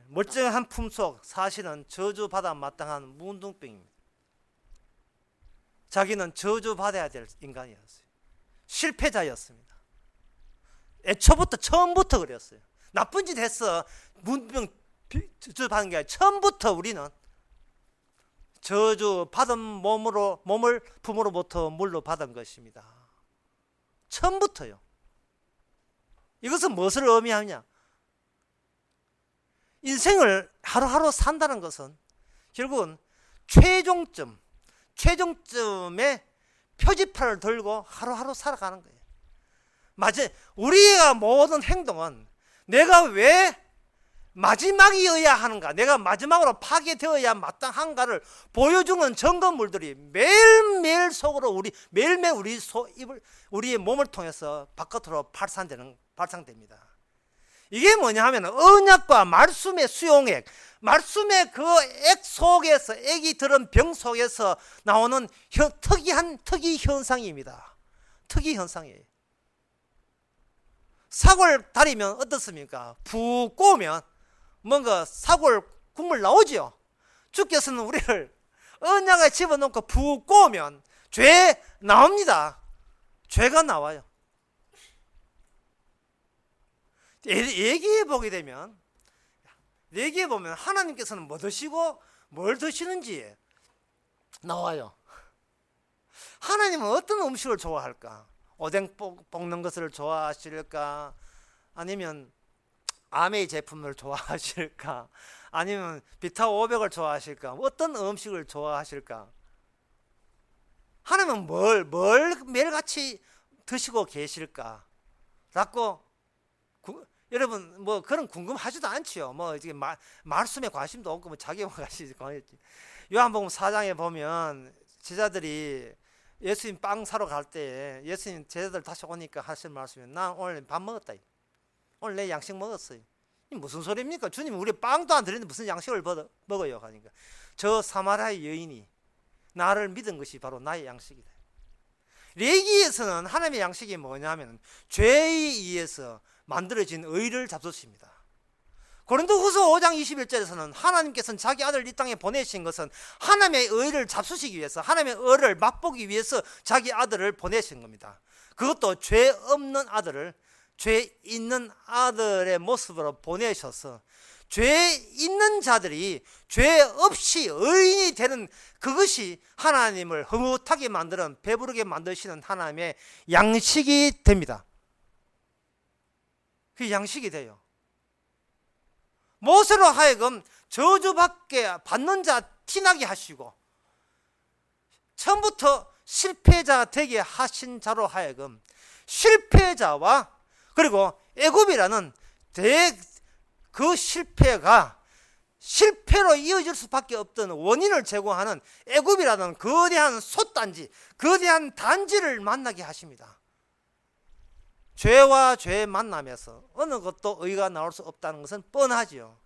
멀쩡한 품속 사실은 저주받아 마땅한 문둥병입니다. 자기는 저주받아야 될 인간이었어요. 실패자였습니다. 처음부터 그랬어요. 나쁜 짓 했어. 문둥병 저주받은 게 아니라 처음부터 우리는 저주받은 몸을 부모로부터 물로 받은 것입니다. 처음부터요. 이것은 무엇을 의미하냐? 인생을 하루하루 산다는 것은 결국은 최종점의 표지판을 들고 하루하루 살아가는 거예요. 우리가 모든 행동은 내가 왜 마지막이어야 하는가, 내가 마지막으로 파괴되어야 마땅한가를 보여주는 점검물들이 매일매일 속으로 매일매일 우리의 몸을 통해서 바깥으로 발산됩니다. 이게 뭐냐 하면 언약과 말씀의 수용액, 말씀의 그 액 속에서, 액이 들은 병 속에서 나오는 특이 현상입니다. 특이 현상이에요. 사골 다리면 어떻습니까? 푹 꼬우면 뭔가 사골 국물 나오지요. 주께서는 우리를 언약에 집어넣고 푹 꼬우면 죄 나옵니다. 죄가 나와요. 얘기해 보게 되면, 얘기해 보면 하나님께서는 뭐 드시고 뭘 드시는지 나와요. 하나님은 어떤 음식을 좋아할까? 오뎅 볶는 것을 좋아하실까? 아니면 아메이 제품을 좋아하실까? 아니면 비타 500을 좋아하실까? 어떤 음식을 좋아하실까? 하나님은 뭘 매일같이 드시고 계실까? 라고 여러분 뭐 그런 궁금하지도 않지요. 뭐 이게 말씀에 관심도 없고 뭐 자기만 관심이 있지. 요한복음 4장에 보면 제자들이 예수님 빵 사러 갈 때 예수님 제자들 다시 오니까 하실 말씀이 나 오늘 밥 먹었다. 오늘 내 양식 먹었어요. 이 무슨 소리입니까? 주님 우리 빵도 안 드리는데 무슨 양식을 먹어요? 하니까 저 사마리아 여인이 나를 믿은 것이 바로 나의 양식이다. 레위기에서는 하나님의 양식이 뭐냐면 죄에 의해서 만들어진 의를 잡수십니다. 고린도후서 5장 21절에서는 하나님께서는 자기 아들을 이 땅에 보내신 것은 하나님의 의를 잡수시기 위해서, 하나님의 의를 맛보기 위해서 자기 아들을 보내신 겁니다. 그것도 죄 없는 아들을 죄 있는 아들의 모습으로 보내셔서 죄 있는 자들이 죄 없이 의인이 되는 그것이 하나님을 흐뭇하게 만드는, 배부르게 만드시는 하나님의 양식이 됩니다. 그 양식이 돼요. 모세로 하여금 저주받게 받는 자 티나게 하시고 처음부터 실패자 되게 하신 자로 하여금 실패자와 그리고 애굽이라는 그 실패가 실패로 이어질 수밖에 없던 원인을 제공하는 애굽이라는 거대한 솥단지, 거대한 단지를 만나게 하십니다. 죄와 죄 만나면서 어느 것도 의가 나올 수 없다는 것은 뻔하지요.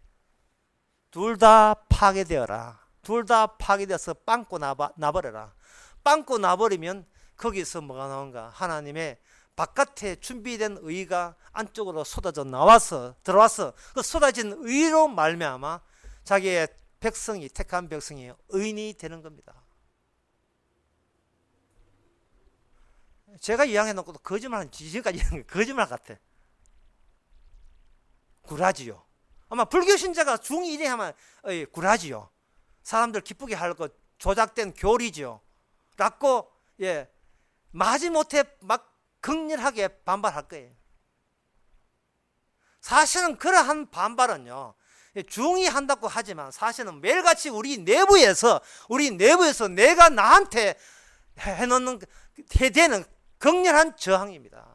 둘 다 파괴되어라. 둘 다 파괴되어서 빵꾸 나버려라. 빵꾸 나버리면 거기서 뭐가 나온가? 하나님의 바깥에 준비된 의가 안쪽으로 쏟아져 들어와서 그 쏟아진 의로 말미암아 자기의 백성이, 택한 백성이 의인이 되는 겁니다. 제가 이야기해놓고도 거짓말은 지금까지 거짓말 같아. 구라지요. 아마 불교 신자가 중1에 하면 구라지요. 사람들 기쁘게 할 것 조작된 교리지요. 라고 마지못해 막 극렬하게 반발할 거예요. 사실은 그러한 반발은요, 중이 한다고 하지만 사실은 매일같이 우리 내부에서 내가 나한테 해놓는 해대는 극렬한 저항입니다.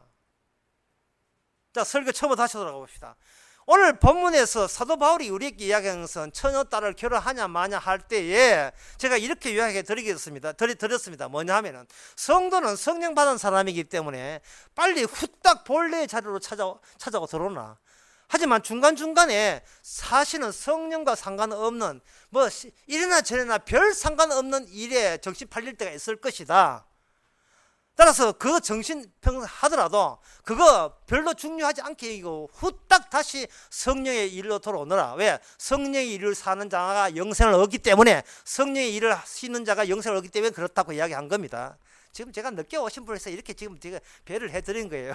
자, 설교 처음부터 다시 돌아가 봅시다. 오늘 본문에서 사도 바울이 우리에게 이야기하는 것은 처녀딸을 결혼하냐 마냐 할 때에 제가 이렇게 이야기해 드렸습니다. 뭐냐 하면은 성도는 성령 받은 사람이기 때문에 빨리 후딱 본래의 자리로 찾아고 들어오나, 하지만 중간중간에 사실은 성령과 상관없는 뭐 이래나 저래나 별 상관없는 일에 정신 팔릴 때가 있을 것이다. 따라서 그 정신평생 하더라도 그거 별로 중요하지 않게 여기고 후딱 다시 성령의 일로 돌아오너라. 왜? 성령의 일을 사는 자가 영생을 얻기 때문에, 성령의 일을 하시는 자가 영생을 얻기 때문에 그렇다고 이야기한 겁니다. 지금 제가 늦게 오신 분에서 이렇게 지금 제가 배를 해드린 거예요.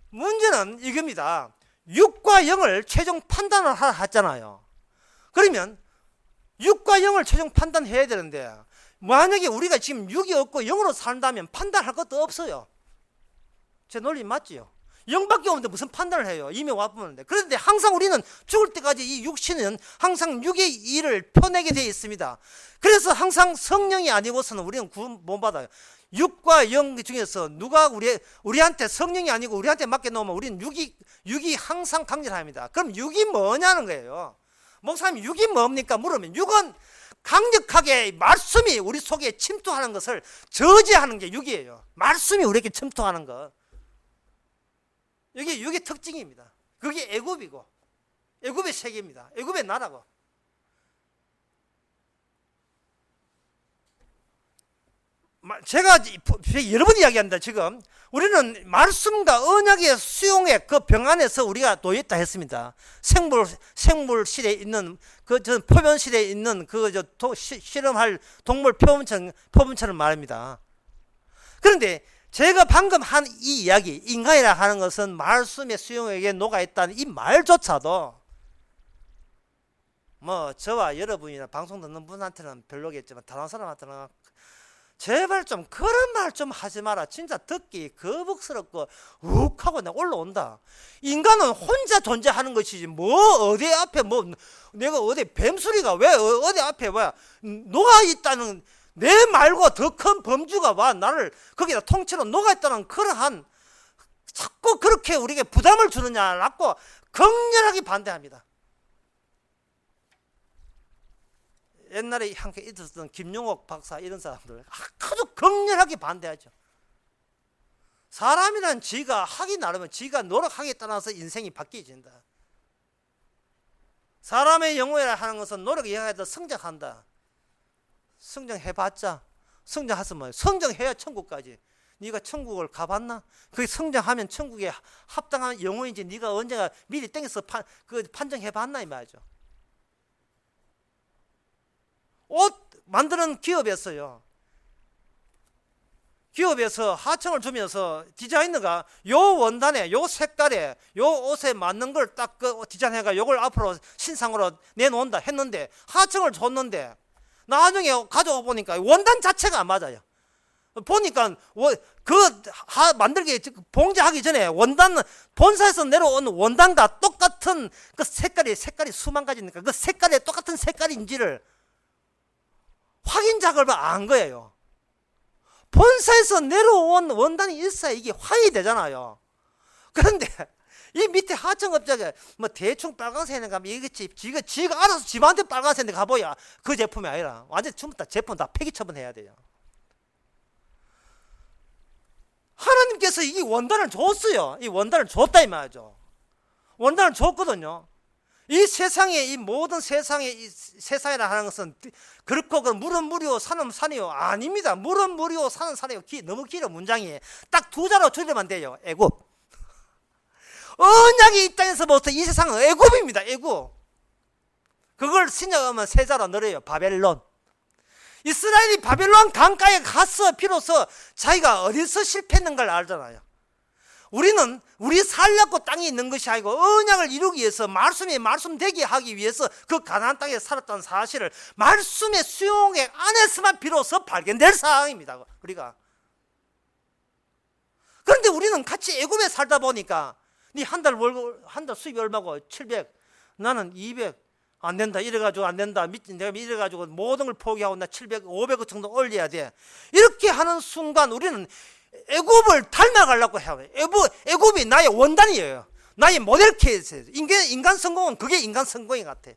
문제는 이겁니다. 육과 영을 최종 판단을 하라 했잖아요. 그러면 육과 영을 최종 판단해야 되는데 만약에 우리가 지금 육이 없고 영으로 산다면 판단할 것도 없어요. 제 논리 맞지요? 영밖에 없는데 무슨 판단을 해요? 이미 와보는데. 그런데 항상 우리는 죽을 때까지 이 육신은 항상 육의 일을 펴내게 되어 있습니다. 그래서 항상 성령이 아니고서는 우리는 구원 못 받아요. 육과 영 중에서 누가 우리한테 성령이 아니고 우리한테 맡겨놓으면 우리는 육이 항상 강렬합니다. 그럼 육이 뭐냐는 거예요. 목사님, 육이 뭡니까? 물으면 육은 강력하게 말씀이 우리 속에 침투하는 것을 저지하는 게 육이에요. 말씀이 우리에게 침투하는 것. 이게 육의 특징입니다. 그게 애굽이고 애굽의 세계입니다. 애굽의 나라고. 제가 여러 번 이야기합니다. 지금 우리는 말씀과 언약의 수용의 그 병 안에서 우리가 놓였다 했습니다. 생물실에 있는 표본실에 있는 실험할 동물 표본처럼 말입니다. 그런데 제가 방금 한 이 이야기, 인간이라 하는 것은 말씀의 수용에게 녹아있다는 이 말조차도 뭐 저와 여러분이나 방송 듣는 분한테는 별로겠지만 다른 사람한테는 제발 좀 그런 말 좀 하지 마라. 진짜 듣기 거북스럽고 욱하고 올라온다. 인간은 혼자 존재하는 것이지 뭐 어디 앞에 뭐 내가 어디 뱀소리가 왜 어디 앞에 뭐야 녹아있다는 내 말고 더 큰 범주가 와 나를 거기다 통째로 녹아있다는 그러한 자꾸 그렇게 우리에게 부담을 주느냐라고 강렬하게 반대합니다. 옛날에 함께 있었던 김용옥 박사 이런 사람들 아주 강렬하게 반대하죠. 사람이란 지가 하기 나름은 지가 노력하기에 따라서 인생이 바뀌어진다. 사람의 영혼이라 하는 것은 노력에 의해서 성장한다. 성장해봤자 성장해서 뭐예요? 성장해야 천국까지. 네가 천국을 가봤나? 그게 성장하면 천국에 합당한 영혼인지 네가 언제가 미리 땡겨서 판정해봤나 이 말이죠. 옷 만드는 기업에서요. 기업에서 하청을 주면서 디자이너가 요 원단에 요 색깔에 요 옷에 맞는 걸 딱 디자인해가 요걸 앞으로 신상으로 내놓는다 했는데 하청을 줬는데 나중에 가져와 보니까 원단 자체가 안 맞아요. 보니까 만들기 봉제하기 전에 원단 본사에서 내려온 원단과 똑같은 그 색깔이 수만 가지니까 그 색깔이 똑같은 색깔인지를 확인 작업을 안 거예요. 본사에서 내려온 원단이 있어야 이게 확인이 되잖아요. 그런데 이 밑에 하청업자가 뭐 대충 빨간색에 가면 이게 지가 알아서 집한테 빨간색에 가보야 그 제품이 아니라 완전 전부 다 제품 다 폐기 처분해야 돼요. 하나님께서 이 원단을 줬어요. 이 원단을 줬다 이 말이죠. 원단을 줬거든요. 이 세상에 이 모든 세상이라 하는 것은 그렇고 물은 무료 산은 산이요 아닙니다. 물은 무료 산은 산이요 너무 길어 문장이 딱 두 자로 줄이면 돼요. 애굽. 언약이 이 땅에서부터 이 세상은 애굽입니다. 애굽. 그걸 신약하면 세 자로 늘어요. 바벨론. 이스라엘이 바벨론 강가에 가서 비로소 자기가 어디서 실패했는가를 알잖아요. 우리는 우리 살려고 땅에 있는 것이 아니고 언약을 이루기 위해서 말씀이 말씀되게 하기 위해서 그 가나안 땅에 살았다는 사실을 말씀의 수용의 안에서만 비로소 발견될 상황입니다. 우리가. 그런데 우리는 같이 애굽에 살다 보니까 네 한 달 수입이 얼마고 700 나는 200 안 된다 이래가지고 안 된다 내가 이래가지고 모든 걸 포기하고 나 700 500 정도 올려야 돼. 이렇게 하는 순간 우리는 애굽을 닮아가려고 해요. 애굽이 나의 원단이에요. 나의 모델 케이스예요. 인간 성공은 그게 인간 성공인 것 같아.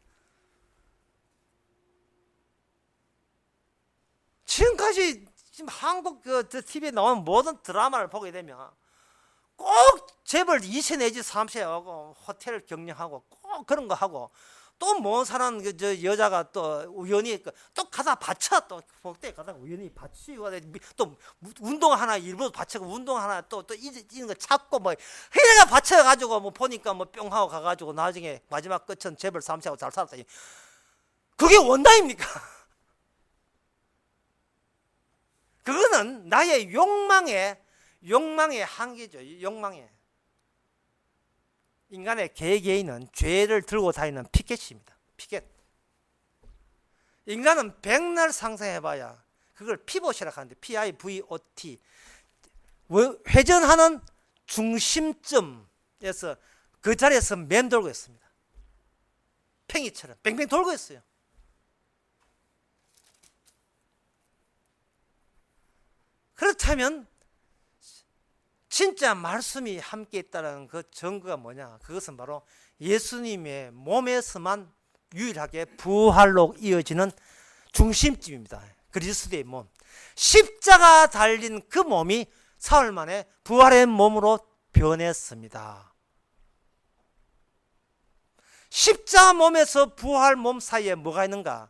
지금까지 지금 한국 TV에 나오는 모든 드라마를 보게 되면 꼭 재벌 2세 내지 3세 하고 호텔 경영하고 꼭 그런 거 하고 또 뭐 사는 여자가 또 우연히 또 가다 받쳐 또 복대 가다 우연히 받치고 또 운동 하나 일부러 받치고 운동 하나 또 이런 거 찾고 뭐 해가 받쳐 가지고 뭐 보니까 뭐 뿅 하고 가가지고 나중에 마지막 끝은 재벌 3세하고 잘 살았다. 그게 원단입니까? 그거는 나의 욕망의 한계죠. 욕망의. 인간의 개개인은 죄를 들고 다니는 피켓입니다. 피켓. 인간은 백날 상상해봐야 그걸 피봇이라고 하는데 PIVOT 회전하는 중심점에서 그 자리에서 맴돌고 있습니다. 팽이처럼 뱅뱅 돌고 있어요. 그렇다면 진짜 말씀이 함께 있다는 그 증거가 뭐냐? 그것은 바로 예수님의 몸에서만 유일하게 부활로 이어지는 중심점입니다. 그리스도의 몸. 십자가 달린 그 몸이 사흘 만에 부활의 몸으로 변했습니다. 십자가 몸에서 부활 몸 사이에 뭐가 있는가?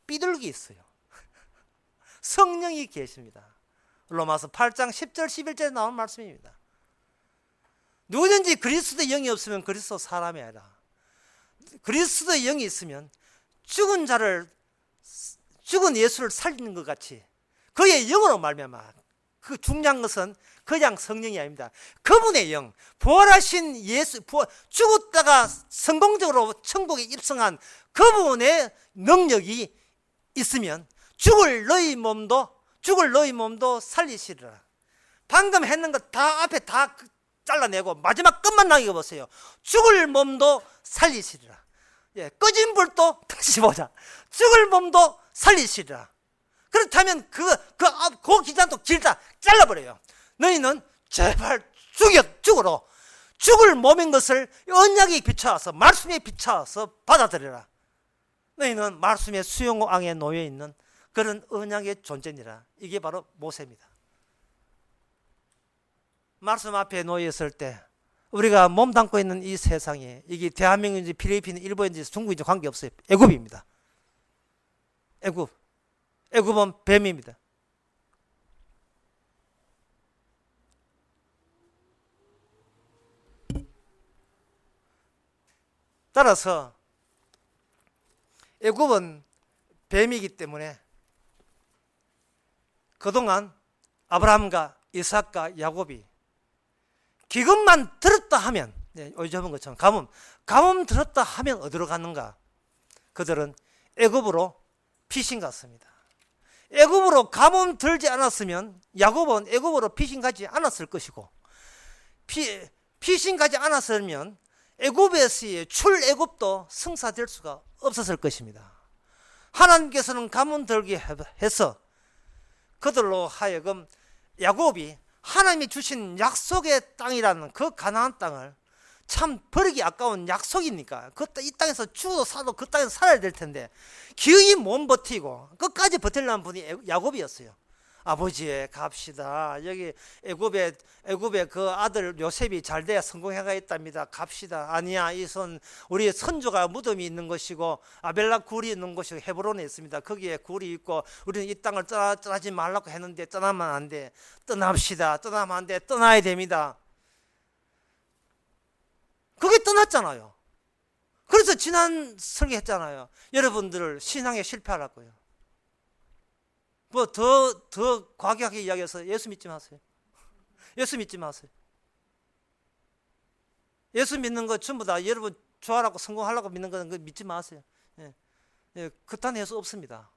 삐뚤기 있어요. 성령이 계십니다. 로마서 8장 10절 11절에 나온 말씀입니다. 누구든지 그리스도의 영이 없으면 그리스도 사람이 아니라 그리스도의 영이 있으면 죽은 예수를 살리는 것 같이 그의 영으로 말미암아 그 중요한 것은 그냥 성령이 아닙니다. 그분의 영, 부활하신 예수, 죽었다가 성공적으로 천국에 입성한 그분의 능력이 있으면 죽을 너희 몸도 살리시리라. 방금 했는 것 다 앞에 다 잘라내고 마지막 끝만 남겨보세요. 죽을 몸도 살리시리라. 예, 꺼진 불도 다시 보자. 죽을 몸도 살리시리라. 그렇다면 그 기간도 길다 잘라버려요. 너희는 제발 죽으로 죽을 몸인 것을 언약에 비춰서 말씀에 비춰서 받아들여라. 너희는 말씀의 수용왕에 놓여 있는 그런 언약의 존재니라. 이게 바로 모세입니다. 말씀 앞에 놓여 있을 때 우리가 몸담고 있는 이 세상에 이게 대한민국인지 필리핀, 일본인지 중국인지 관계없어요. 애굽입니다. 애굽은 뱀입니다. 따라서 애굽은 뱀이기 때문에 그동안 아브라함과 이삭과 야곱이 기근만 들었다 하면, 요즘은 것처럼 가뭄 들었다 하면 어디로 갔는가? 그들은 애굽으로 피신 갔습니다. 애굽으로 가뭄 들지 않았으면 야곱은 애굽으로 피신 가지 않았을 것이고, 피신 가지 않았으면 애굽에서의 출애굽도 성사될 수가 없었을 것입니다. 하나님께서는 가뭄 들게 해서 그들로 하여금 야곱이 하나님이 주신 약속의 땅이라는 그 가나안 땅을, 참 버리기 아까운 약속이니까 이 땅에서 죽어도 사도 그 땅에서 살아야 될 텐데 기어이 못 버티고 끝까지 버틸려는 분이 야곱이었어요. 아버지 갑시다. 여기 애굽의 그 아들 요셉이 잘 돼야 성공해가 있답니다. 갑시다. 아니야, 우리 선조가 무덤이 있는 것이고 아벨락 굴이 있는 곳이 헤브론에 있습니다. 거기에 굴이 있고 우리는 이 땅을 떠나지 말라고 했는데 떠나면 안 돼. 떠납시다. 떠나면 안 돼. 떠나야 됩니다. 그게 떠났잖아요. 그래서 지난 설교했잖아요. 여러분들 신앙에 실패하라고요. 뭐 더 과격하게 이야기해서 예수 믿지 마세요. 예수 믿지 마세요. 예수 믿는 거 전부 다 여러분 좋아하라고 성공하려고 믿는 거는 그 믿지 마세요. 그딴 예수 없습니다.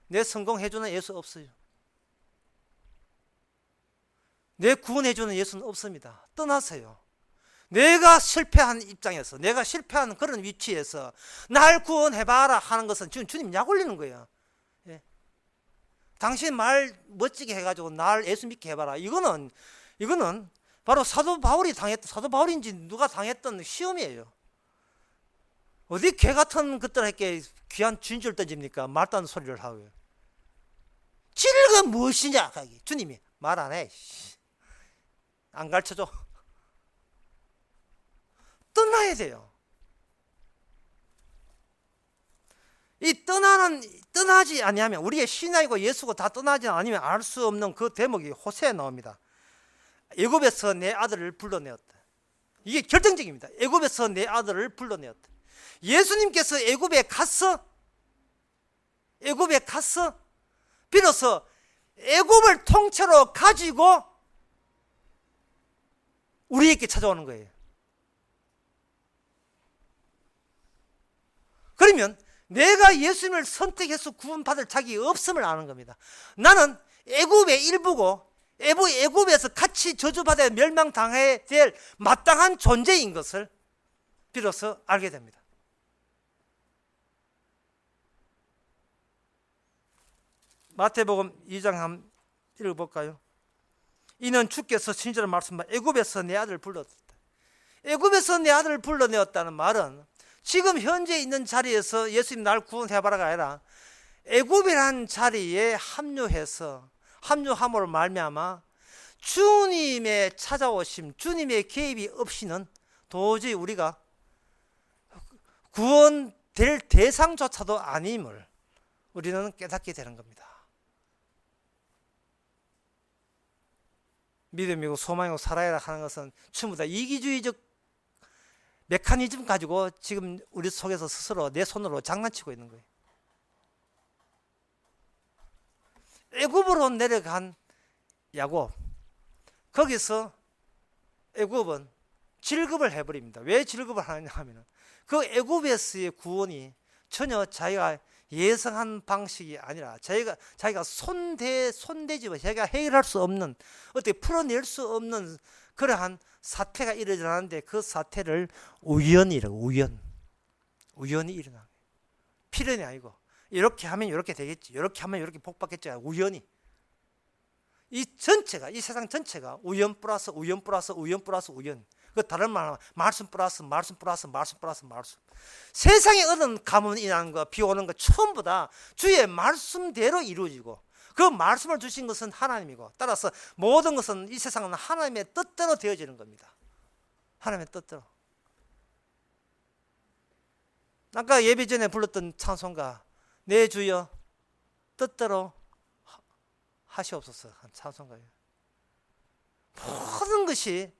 내 성공해주는 예수 없어요. 내 구원해주는 예수는 없습니다. 떠나세요. 내가 실패한 입장에서, 내가 실패한 그런 위치에서 날 구원해봐라 하는 것은 지금 주님 약 올리는 거예요. 당신 말 멋지게 해가지고 날 예수 믿게 해봐라. 이거는 바로 사도 바울인지 누가 당했던 시험이에요. 어디 개 같은 것들에게 귀한 진주를 던집니까? 말도 안 되는 소리를 하고요. 진리가 무엇이냐? 주님이 말 안 해. 안 가르쳐줘. 떠나야 돼요. 떠나지 아니하면, 우리의 신앙이고 예수고 다 떠나지 아니면 알 수 없는 그 대목이 호세에 나옵니다. 애굽에서 내 아들을 불러내었다. 이게 결정적입니다. 애굽에서 내 아들을 불러내었다. 예수님께서 애굽에 가서 비로소 애굽을 통째로 가지고 우리에게 찾아오는 거예요. 그러면 내가 예수님을 선택해서 구원받을 자격이 없음을 아는 겁니다. 나는 애굽의 일부고 애굽에서 같이 저주받아 멸망당해야 될 마땅한 존재인 것을 비로소 알게 됩니다. 마태복음 2장 한번 읽어볼까요? 이는 주께서 친절한 말씀만 애굽에서 내 아들을 불러내었다. 애굽에서 내 아들을 불러내었다는 말은 지금 현재 있는 자리에서 예수님 날 구원해봐라가 아니라 애굽이라는 자리에 합류함으로 말미암아 주님의 찾아오심, 주님의 개입이 없이는 도저히 우리가 구원될 대상조차도 아님을 우리는 깨닫게 되는 겁니다. 믿음이고 소망이고 살아야 하는 것은 전부 다 이기주의적 메커니즘 가지고 지금 우리 속에서 스스로 내 손으로 장난치고 있는 거예요. 애굽으로 내려간 야곱, 거기서 애굽은 질급을 해버립니다. 왜 질급을 하느냐 하면 그 애굽에서의 구원이 전혀 자기가 예상한 방식이 아니라 자기가 손대지 자기가 해결할 수 없는, 어떻게 풀어낼 수 없는 그러한 사태가 일어나는데, 그 사태를 우연이라고. 우연이 일어나. 필연이 아니고 이렇게 하면 이렇게 되겠지, 이렇게 하면 이렇게 복받겠지. 우연히. 이 세상 전체가 우연 플러스 우연 플러스 우연 플러스 우연. 그 다른 말하면 말씀 플러스 말씀 플러스 말씀 플러스 말씀. 세상에 얻은 가뭄 인한 거, 비 오는 거 전부 다 주의 말씀대로 이루어지고, 그 말씀을 주신 것은 하나님이고, 따라서 모든 것은 이 세상은 하나님의 뜻대로 되어지는 겁니다. 하나님의 뜻대로. 아까 예배 전에 불렀던 찬송가, 내 주여 뜻대로 하시옵소서 한 찬송가예요. 모든 것이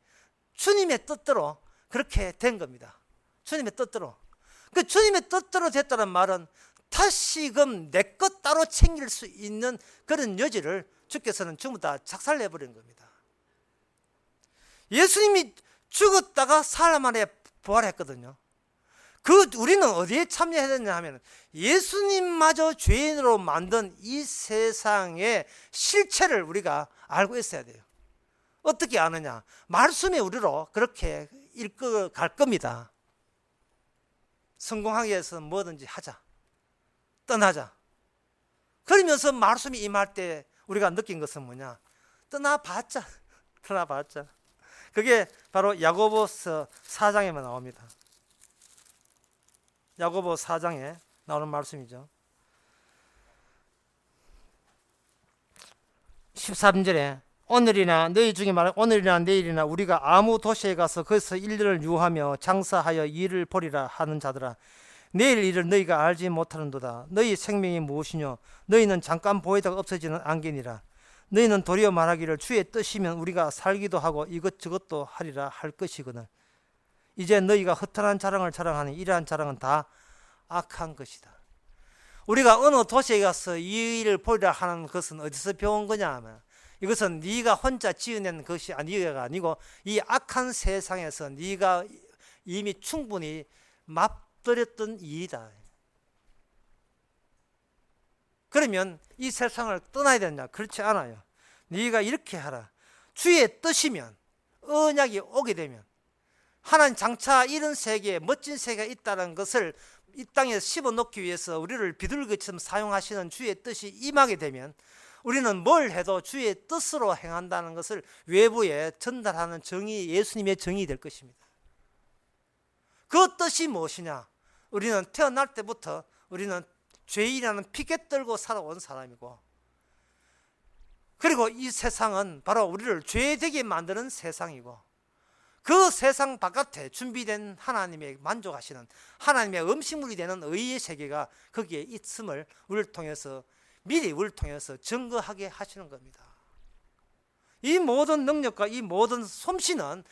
주님의 뜻대로 그렇게 된 겁니다. 주님의 뜻대로. 그 주님의 뜻대로 됐다는 말은 다시금 내 것 따로 챙길 수 있는 그런 여지를 주께서는 전부 다 작살내버린 겁니다. 예수님이 죽었다가 사흘 만에 부활했거든요. 우리는 어디에 참여해야 되냐 하면, 예수님마저 죄인으로 만든 이 세상의 실체를 우리가 알고 있어야 돼요. 어떻게 아느냐? 말씀이 우리로 그렇게 이끌어갈 겁니다. 성공하기 위해서 뭐든지 하자, 떠나자. 그러면서 말씀이 임할 때 우리가 느낀 것은 뭐냐? 떠나봤자. 그게 바로 야고보서 4장에만 나옵니다. 야고보 4장에 나오는 말씀이죠. 13절에 오늘이나 너희 중에 말하는 오늘이나 내일이나 우리가 아무 도시에 가서 거기서 일년을 유하며 장사하여 일을 벌이라 하는 자들아, 내일 일을 너희가 알지 못하는도다. 너희 생명이 무엇이뇨? 너희는 잠깐 보이다가 없어지는 안개니라. 너희는 도리어 말하기를 주의 뜻이면 우리가 살기도 하고 이것저것도 하리라 할 것이거늘. 이제 너희가 허탄한 자랑을 자랑하니 이러한 자랑은 다 악한 것이다. 우리가 어느 도시에 가서 이 일을 벌이라 하는 것은 어디서 배운 거냐 하면, 이것은 네가 혼자 지어낸 것이 아니고 이 악한 세상에서 네가 이미 충분히 맛들였던 일이다. 그러면 이 세상을 떠나야 되느냐? 그렇지 않아요. 네가 이렇게 하라. 주의 뜻이면, 언약이 오게 되면, 하나님 장차 이런 세계에 멋진 세계가 있다는 것을 이 땅에 씹어놓기 위해서 우리를 비둘기처럼 사용하시는 주의 뜻이 임하게 되면, 우리는 뭘 해도 주의 뜻으로 행한다는 것을 외부에 전달하는 정의, 예수님의 정의이 될 것입니다. 그 뜻이 무엇이냐? 우리는 태어날 때부터 우리는 죄인이라는 피켓 들고 살아온 사람이고, 그리고 이 세상은 바로 우리를 죄되게 만드는 세상이고, 그 세상 바깥에 준비된 하나님의 만족하시는 하나님의 음식물이 되는 의의 세계가 거기에 있음을 우리를 통해서, 미리 우리를 통해서 증거하게 하시는 겁니다. 이 모든 능력과 이 모든 솜씨는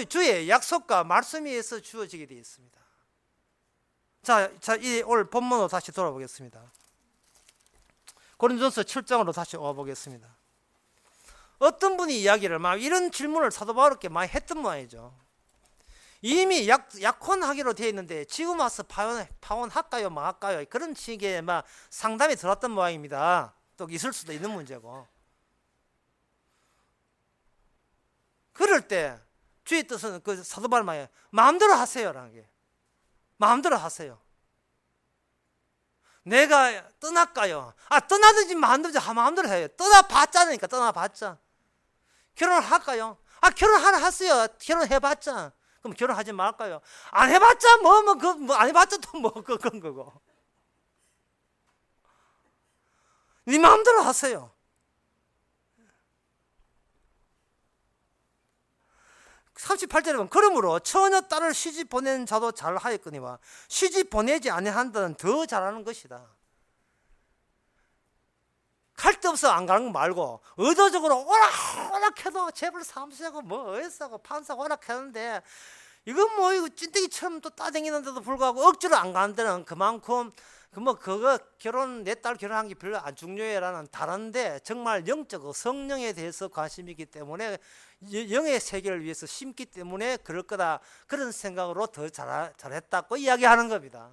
주의 약속과 말씀에 의해서 주어지게 되어 있습니다. 자, 이 오늘 본문으로 다시 돌아보겠습니다. 고린도전서 7장으로 다시 와보겠습니다. 어떤 분이 이야기를 막 이런 질문을 사도 바울께 많이 했던 모양이죠. 이미 약혼하기로 되어 있는데 지금 와서 파혼할까요 말까요, 그런 식의 막 상담이 들었던 모양입니다. 또 있을 수도 있는 문제고. 그럴 때 주의 뜻은 그 사도 바울 말에 마음대로 하세요라는 게, 마음대로 하세요. 내가 떠날까요? 떠나든지 만든지 마음대로 해요. 떠나봤자니까. 떠나봤자. 결혼할까요? 결혼하라 하세요. 결혼해봤자. 그럼 결혼하지 말까요? 안 해봤자 안 해봤자 또 그건 거고. 네 마음대로 하세요. 38절에 보면 그러므로 처녀 딸을 시집 보낸 자도 잘하였거니와 시집 보내지 아니한다는 더 잘하는 것이다. 갈 데 없어 안 가는 거 말고 의도적으로 오락해도 재벌 사무소하고 뭐 어디서고 판사고 오락하는데 이건 뭐 이거 찐득이처럼 또 따댕기는데도 불구하고 억지로 안 가는 데는 그만큼 그거 내 딸 결혼한 게 별로 안 중요해라는 다른데 정말 영적으로 성령에 대해서 관심이 있기 때문에 영의 세계를 위해서 심기 때문에 그럴 거다 그런 생각으로 더 잘했다고 이야기하는 겁니다.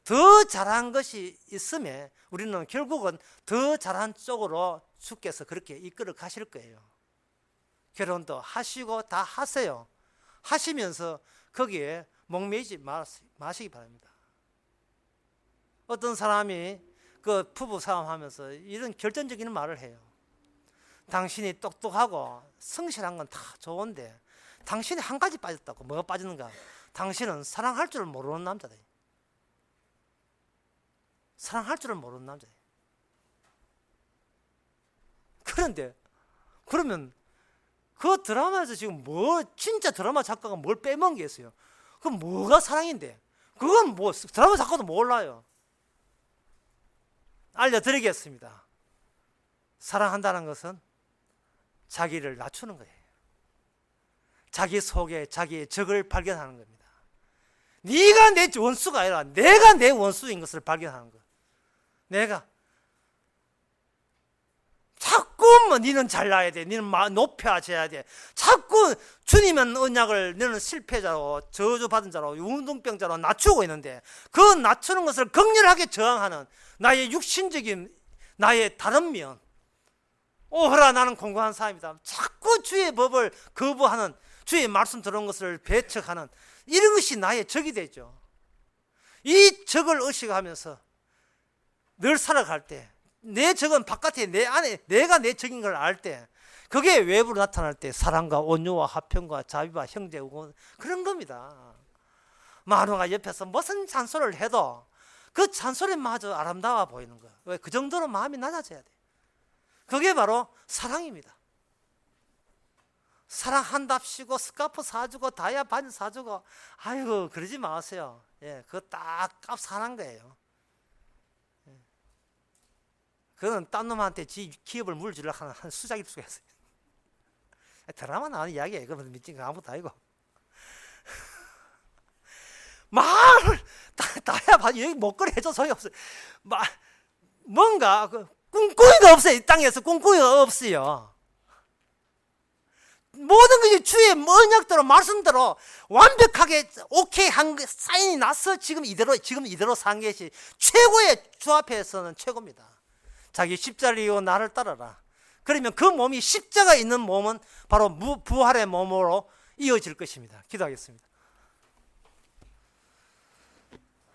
더 잘한 것이 있으면 우리는 결국은 더 잘한 쪽으로 주께서 그렇게 이끌어 가실 거예요. 결혼도 하시고 다 하세요. 하시면서 거기에 목매이지 마시기 바랍니다. 어떤 사람이 그 부부 싸움하면서 이런 결정적인 말을 해요. 당신이 똑똑하고 성실한 건 다 좋은데 당신이 한 가지 빠졌다고. 뭐가 빠지는가? 당신은 사랑할 줄을 모르는 남자다. 사랑할 줄을 모르는 남자예요. 그런데 그러면 그 드라마에서 지금 뭐 진짜 드라마 작가가 뭘 빼먹은 게 있어요? 그럼 뭐가 사랑인데? 그건 뭐 드라마 작가도 몰라요. 알려드리겠습니다. 사랑한다는 것은 자기를 낮추는 거예요. 자기 속에 자기의 적을 발견하는 겁니다. 네가 내 원수가 아니라 내가 내 원수인 것을 발견하는 거. 내가 자꾸 뭐 너는 잘나야 돼. 너는 높여져야 돼. 자꾸 주님은 언약을 너는 실패자로 저주받은 자로 운동병자로 낮추고 있는데 그 낮추는 것을 극렬하게 저항하는 나의 육신적인 나의 다른 면. 오호라 나는 공고한 사람이다. 자꾸 주의 법을 거부하는 주의 말씀 들은 것을 배척하는 이런 것이 나의 적이 되죠. 이 적을 의식하면서 늘 살아갈 때 내 적은 바깥에 내 안에 내가 내 적인 걸 알 때 그게 외부로 나타날 때 사랑과 온유와 화평과 자비와 형제고 그런 겁니다. 마누가 옆에서 무슨 잔소리를 해도 그 잔소리마저 아름다워 보이는 거야. 왜? 그 정도로 마음이 낮아져야 돼. 그게 바로 사랑입니다. 사랑한답시고 스카프 사주고 다이아 반지 사주고 아이고 그러지 마세요. 예, 그거 딱 값 사는 거예요. 그건 딴 놈한테 지 기업을 물주려고 하는 한 수작일 수가 있어요. 드라마 나오는 이야기예요. 그건 믿진 거 아무것도 아니고. 말을 다야 봐. 여기 목걸이 해줘 소용 없어요. 뭔가 꿈꾸기가 없어요. 이 땅에서 꿈꾸기가 없어요. 모든 것이 주의 언약대로 말씀대로 완벽하게 오케이 한 사인이 나서 지금 이대로 산 것이 최고의 주 앞에서는 최고입니다. 자기 십자를 이고 나를 따르라. 그러면 그 몸이 십자가 있는 몸은 바로 부활의 몸으로 이어질 것입니다. 기도하겠습니다.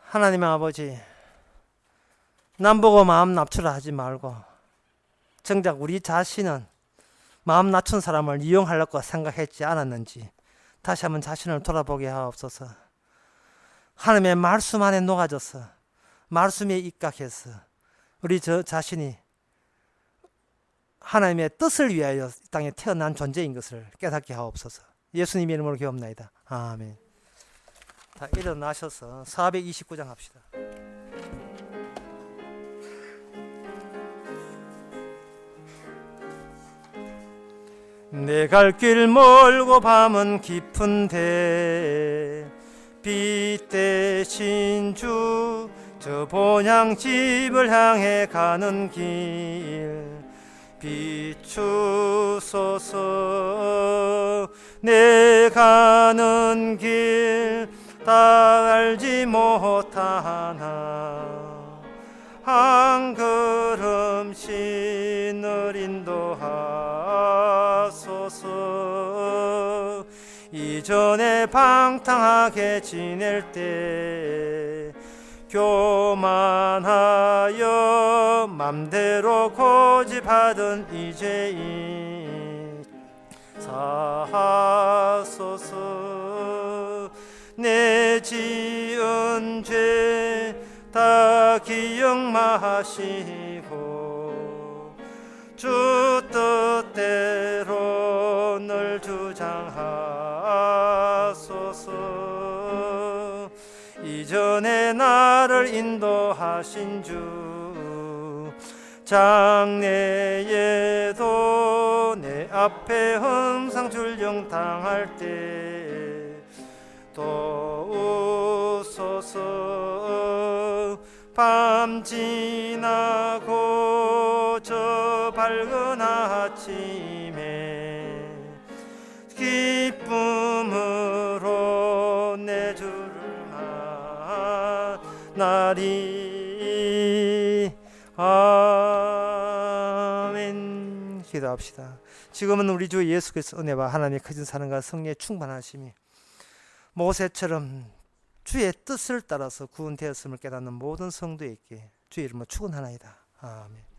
하나님의 아버지, 남 보고 마음 낮추라 하지 말고 정작 우리 자신은 마음 낮춘 사람을 이용하려고 생각했지 않았는지 다시 한번 자신을 돌아보게 하옵소서. 하나님의 말씀 안에 녹아져서 말씀에 입각해서 우리 저 자신이 하나님의 뜻을 위하여 이 땅에 태어난 존재인 것을 깨닫게 하옵소서. 예수님의 이름으로 기도합나이다. 아멘. 다 일어나셔서 429장 합시다. 내 갈 길 멀고 밤은 깊은데 빛 대신 주 저 본향집을 향해 가는 길 비추소서. 내 가는 길 다 알지 못하나 한 걸음씩 늘 인도하소서. 이전에 방탕하게 지낼 때 교만하여 맘대로 고집하던 이제인 사하소서. 내 지은 죄 다 기억 마시고 주 뜻대로 늘 주장하소서. 이전에 나를 인도하신 주 장래에도 내 앞에 항상 줄령당할 때 도우소서. 밤 지나고 저 밝은 아침에 기쁨으로 내 주를 만나리. 아멘. 기도합시다. 지금은 우리 주 예수 그리스도 은혜와 하나님의 크신 사랑과 성령의 충만하심이 모세처럼 주의 뜻을 따라서 구원되었음을 깨닫는 모든 성도에게 주의 이름으로 축원하나이다. 아멘.